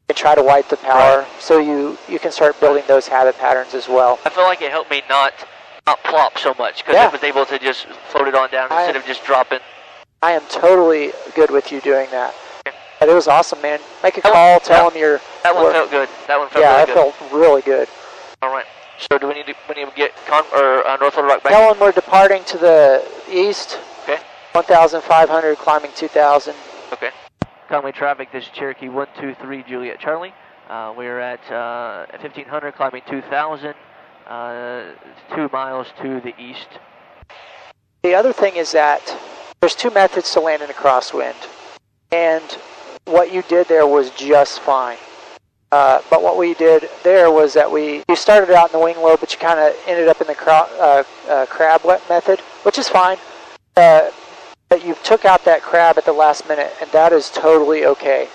and try to wipe the power so you can start building those habit patterns as well. I feel like it helped me not plop so much because I was able to just float it on down instead of just dropping. I am totally good with you doing that. Okay. But it was awesome, man. Make a call, tell them you're... That one felt good. That one felt really good. Yeah, it felt really good. All right. So do we need to get North Little Rock back? Tell them we're departing to the east. Okay. 1,500, climbing 2,000. Okay. Conway traffic, this is Cherokee 123 Juliet Charlie. We're at 1,500, climbing 2,000, 2 miles to the east. The other thing is that there's two methods to land in a crosswind, and what you did there was just fine. But what we did there was that you started out in the wing load, but you kind of ended up in the crab method, which is fine. But you took out that crab at the last minute, and that is totally okay.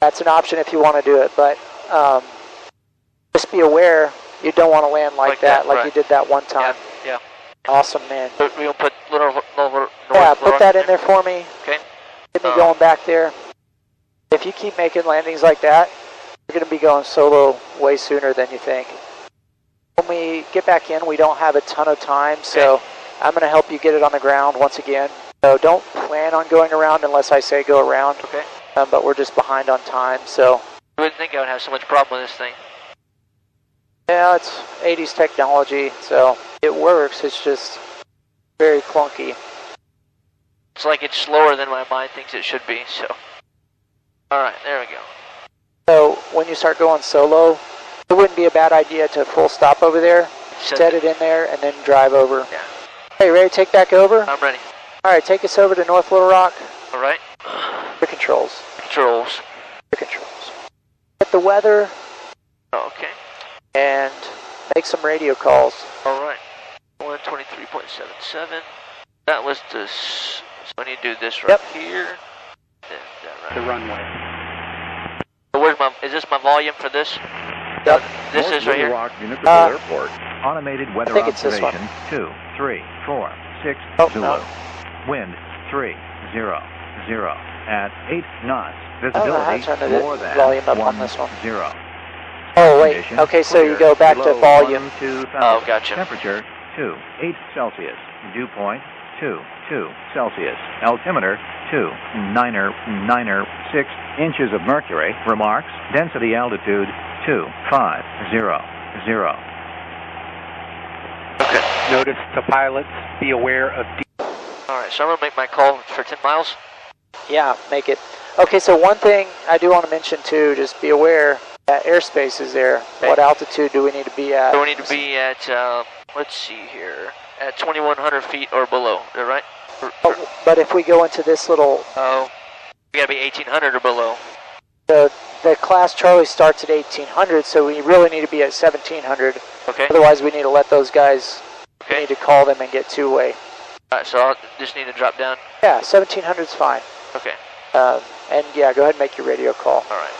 That's an option if you want to do it, but just be aware you don't want to land like that, you did that one time. Yeah. Awesome, man. So we'll put little put that in there for me. Okay. Get me going back there. If you keep making landings like that, you're going to be going solo way sooner than you think. When we get back in, we don't have a ton of time, so I'm going to help you get it on the ground once again. So don't plan on going around unless I say go around. Okay. But we're just behind on time, so. I wouldn't think I would have so much problem with this thing. Yeah, it's 80s technology, so it works. It's just very clunky. It's like it's slower than my mind thinks it should be, so. All right, there we go. So when you start going solo, it wouldn't be a bad idea to full stop over there, set it in there, and then drive over. Yeah. Hey, ready to take back over? I'm ready. All right, take us over to North Little Rock. All right. Your controls. Controls. Your controls. Get the weather. Oh, okay. And make some radio calls. All right. 123.77. That was the... So I need to do this right here. The runway. So where's is this my volume for this? Yep. This is right here? Rock Municipal Airport. Automated weather I think it's observation this 2, 3, 4, 6, Zulu. No. Wind 3, 0, 0 at 8 knots. I Visibility turned the more than volume up 1, on this one. 0. Oh wait, okay, so you go back to volume. 2,000. Oh, gotcha. Temperature 8 Celsius. Dew point 2 Celsius. Altimeter 2,996 inches of mercury. Remarks. Density altitude 2,500. Okay. Notice to pilots, be aware of... All right, so I'm going to make my call for 10 miles. Yeah, make it. Okay, so one thing I do want to mention too, just be aware that airspace is there. Okay. What altitude do we need to be at? So we need to be at, let's see here, at 2,100 feet or below, is that right? But if we go into this little... Oh, we got to be 1,800 or below. The class Charlie starts at 1,800, so we really need to be at 1,700. Okay. Otherwise, we need to let those guys, we need to call them and get two-way. All right, so I'll just need to drop down? Yeah, 1,700 is fine. Okay. And yeah, go ahead and make your radio call. All right.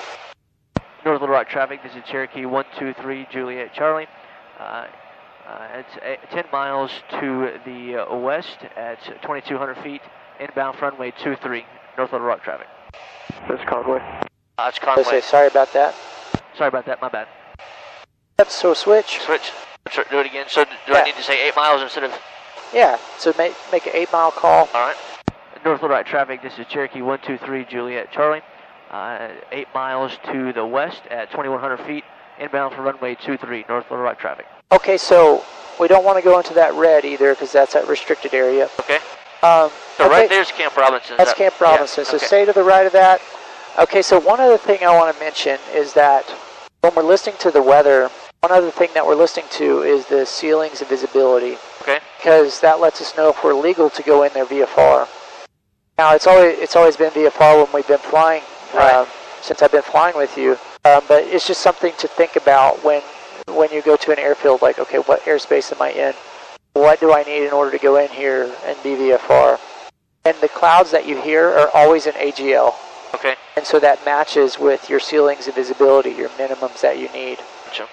North Little Rock traffic, this is Cherokee 123 Juliet Charlie. It's 10 miles to the west at 2,200 feet, inbound runway 23, North Little Rock traffic. This is Conway. It's Conway. Say sorry about that. Sorry about that, my bad. Yep, so switch. Switch. Do it again. So do I need to say 8 miles instead of... Yeah, so make an 8 mile call. All right. North Little Rock traffic, this is Cherokee 123 Juliet Charlie. 8 miles to the west at 2,100 feet, inbound for runway 23, North Little Rock traffic. Okay, so we don't want to go into that red either because that's a restricted area. Okay. So okay. Right there's Camp Robinson. That's Camp Robinson, yeah. so okay. stay to the right of that. Okay, so one other thing I want to mention is that when we're listening to the weather, one other thing that we're listening to is the ceilings and visibility. Okay. Because that lets us know if we're legal to go in there VFR. Now, it's always been VFR when we've been flying, right. Since I've been flying with you. But it's just something to think about when you go to an airfield, like, okay, what airspace am I in? What do I need in order to go in here and be VFR? And the clouds that you hear are always in AGL. Okay. And so that matches with your ceilings and visibility, your minimums that you need. Gotcha.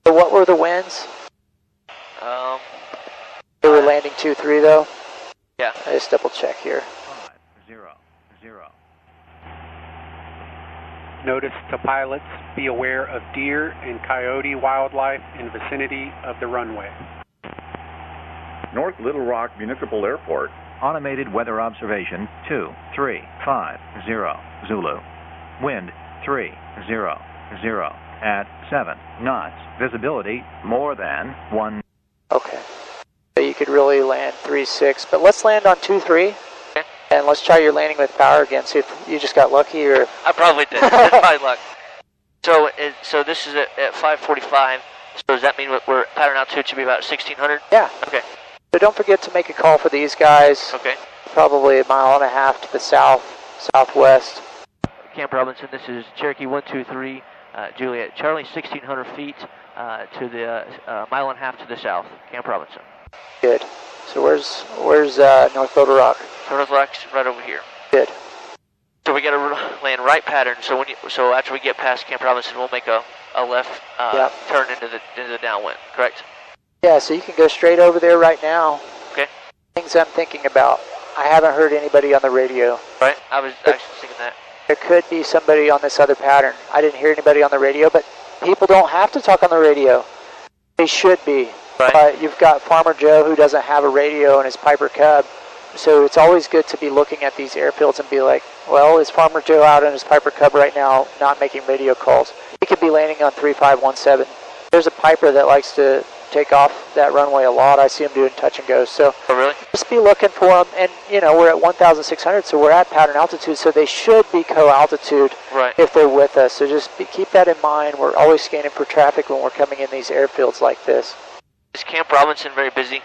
So what were the winds? They were landing 2-3 though? Yeah. I just double check here. 5-0-0. Notice to pilots, be aware of deer and coyote wildlife in vicinity of the runway. North Little Rock Municipal Airport. Automated weather observation 2-3-5-0 Zulu. Wind 3-0-0 at 7 knots. Visibility more than 1. Okay. So you could really land 3-6, but let's land on 2-3. Okay. And let's try your landing with power again. See if you just got lucky or... I probably did. That's my luck. So this is at 5:45. So does that mean we're pattern altitude should be about 1,600? Yeah. Okay. So don't forget to make a call for these guys. Okay. Probably 1.5 miles to the southwest. Camp Robinson, this is Cherokee 123, Juliet. Charlie, 1,600 feet to the 1.5 miles to the south. Camp Robinson. Good. So where's North Little Rock? North Little Rock's right over here. Good. So we got to land right pattern. So after we get past Camp Robinson, we'll make a left turn into the downwind. Correct? Yeah. So you can go straight over there right now. Okay. Things I'm thinking about. I haven't heard anybody on the radio. Right. I was actually thinking that. There could be somebody on this other pattern. I didn't hear anybody on the radio, but people don't have to talk on the radio. They should be. Right. But you've got Farmer Joe who doesn't have a radio in his Piper Cub. So it's always good to be looking at these airfields and be like, well, is Farmer Joe out in his Piper Cub right now not making radio calls? He could be landing on 3517. There's a Piper that likes to take off that runway a lot. I see him doing touch and goes. So oh, really? Just be looking for them. And, we're at 1,600, so we're at pattern altitude, so they should be co-altitude if they're with us. So just keep that in mind. We're always scanning for traffic when we're coming in these airfields like this. Is Camp Robinson very busy?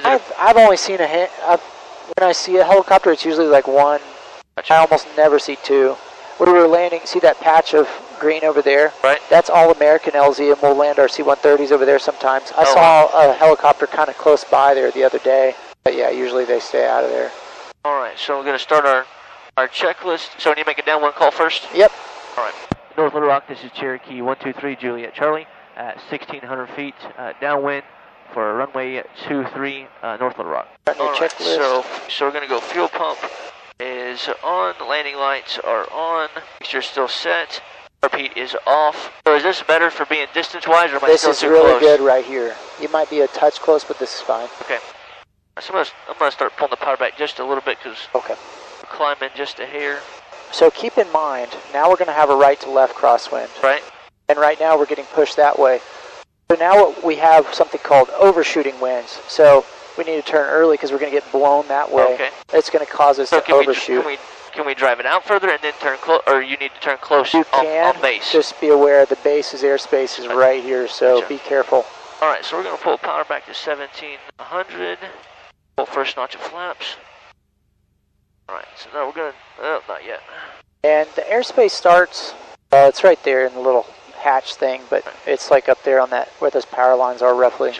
I've only seen when I see a helicopter, it's usually like one. I almost never see two. When we were landing, see that patch of green over there? Right. That's all American LZ, and we'll land our C-130s over there sometimes. I saw a helicopter kind of close by there the other day. But yeah, usually they stay out of there. All right, so we're going to start our checklist. So we need to make a downwind call first? Yep. All right. North Little Rock, this is Cherokee 123 Juliet Charlie at 1,600 feet downwind for runway 23 North Little Rock. All right, so we're going to go fuel pump is on, landing lights are on, mixture still set, repeat is off. So is this better for being distance-wise, or am I still too close? This is really good right here. You might be a touch close, but this is fine. Okay. So I'm going to start pulling the power back just a little bit because we're climbing just a hair. So keep in mind, now we're going to have a right to left crosswind. Right. And right now we're getting pushed that way. So now we have something called overshooting winds. So we need to turn early because we're going to get blown that way. Okay. It's going to cause us to overshoot. Can we drive it out further and then turn close, or you need to turn close on base? Just be aware the base's airspace is right here, so be careful. All right, so we're going to pull power back to 1,700. Pull first notch of flaps. All right, so now we're going to, not yet. And the airspace starts, it's right there in the little hatch thing, but it's like up there on that, where those power lines are roughly.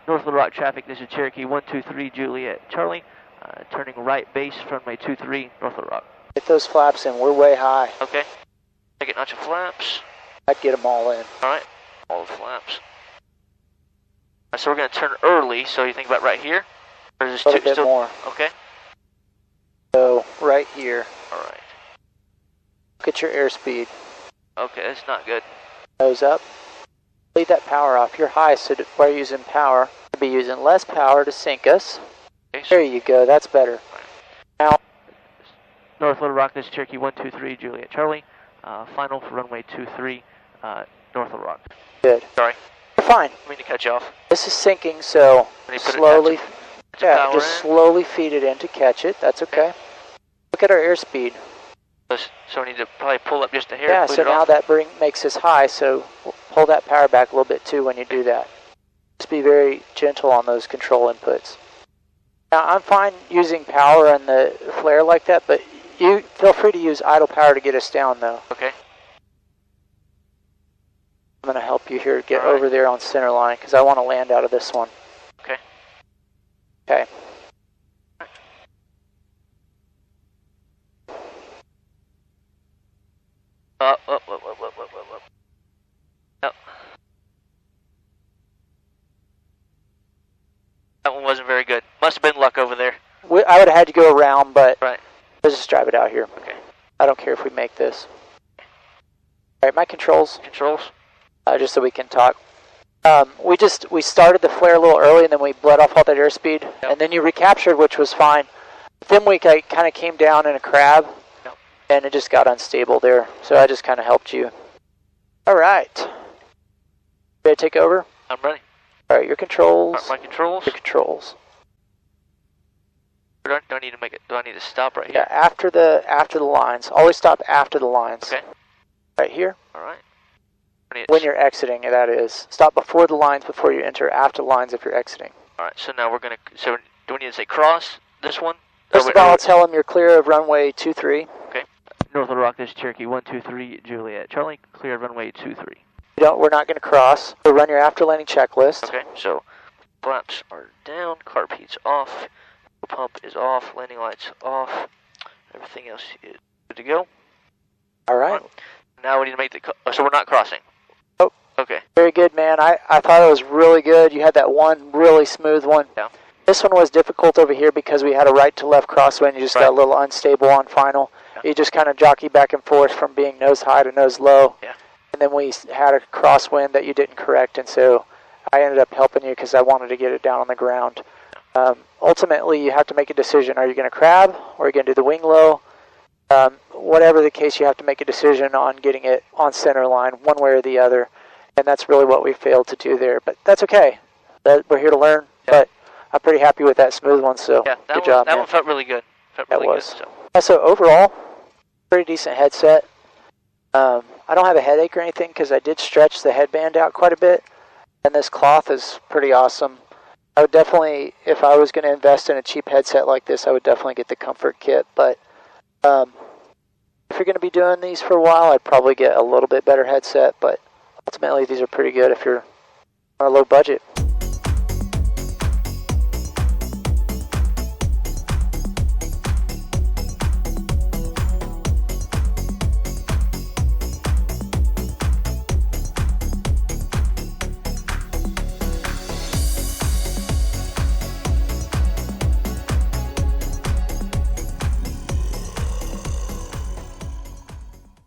North Little Rock traffic, this is Cherokee 123 Juliet Charlie, turning right base from runway 23 North Little Rock. Get those flaps in, we're way high. Okay, second notch of flaps. I'd get them all in. All right, all the flaps. So we're going to turn early, so you think about right here? Or is this a bit more. Okay. So, right here. All right. Look at your airspeed. Okay, that's not good. Nose up. Leave that power off. You're high, so we're using power. We'll be using less power to sink us. Okay, there you go, that's better. Right. Now, North Little Rock, this is Cherokee 123, Juliet Charlie. Final for runway 23, North Little Rock. Good. Sorry. You're fine. I mean to cut you off. This is sinking, so slowly, just slowly feed it in to catch it. That's okay. Look at our airspeed. So we need to probably pull up just a hair. Yeah, so now that makes us high, so pull that power back a little bit too when you do that. Just be very gentle on those control inputs. Now, I'm fine using power and the flare like that, but you feel free to use idle power to get us down, though. Okay. I'm going to help you here get over there on center line, because I want to land out of this one. Okay. Okay. Up. That one wasn't very good. Must have been luck over there. I would have had to go around, but right. Let's just drive it out here. Okay. I don't care if we make this. All right, my controls. Controls. Just so we can talk. We started the flare a little early, and then we bled off all that airspeed, and then you recaptured, which was fine. Then we kind of came down in a crab, and it just got unstable there. So I just kind of helped you. All right. Ready to take over? I'm ready. All right, your controls. My controls. Your controls. Do I need to make it? Do I need to stop right here? Yeah, after the lines. Always stop after the lines. Okay. Right here. All right. When you're exiting, that is. Stop before the lines before you enter. After the lines if you're exiting. All right. So now we're gonna. So do we need to say cross this one? First of all, I'll tell them you're clear of runway 23. Okay. North Little Rock, this is Cherokee 123, Juliet Charlie. Clear of runway 23. We're not going to cross. So run your after landing checklist. Okay. So flaps are down. Carb heat's off. Pump is off. Landing lights off. Everything else is good to go. All right. Now we need to make the. So we're not crossing. Oh. Okay. Very good, man. I thought it was really good. You had that one really smooth one. Yeah. This one was difficult over here because we had a right to left crosswind. You just got a little unstable on final. Yeah. You just kind of jockey back and forth from being nose high to nose low. Yeah. And then we had a crosswind that you didn't correct, and so I ended up helping you because I wanted to get it down on the ground. Ultimately, you have to make a decision. Are you going to crab, or are you going to do the wing low? Whatever the case, you have to make a decision on getting it on center line, one way or the other. And that's really what we failed to do there. But that's okay. We're here to learn. Yeah. But I'm pretty happy with that smooth one, so good job, That one felt really good. Good, so. So overall, pretty decent headset. I don't have a headache or anything because I did stretch the headband out quite a bit. And this cloth is pretty awesome. I would definitely, if I was going to invest in a cheap headset like this, I would definitely get the comfort kit. But if you're going to be doing these for a while, I'd probably get a little bit better headset. But ultimately, these are pretty good if you're on a low budget.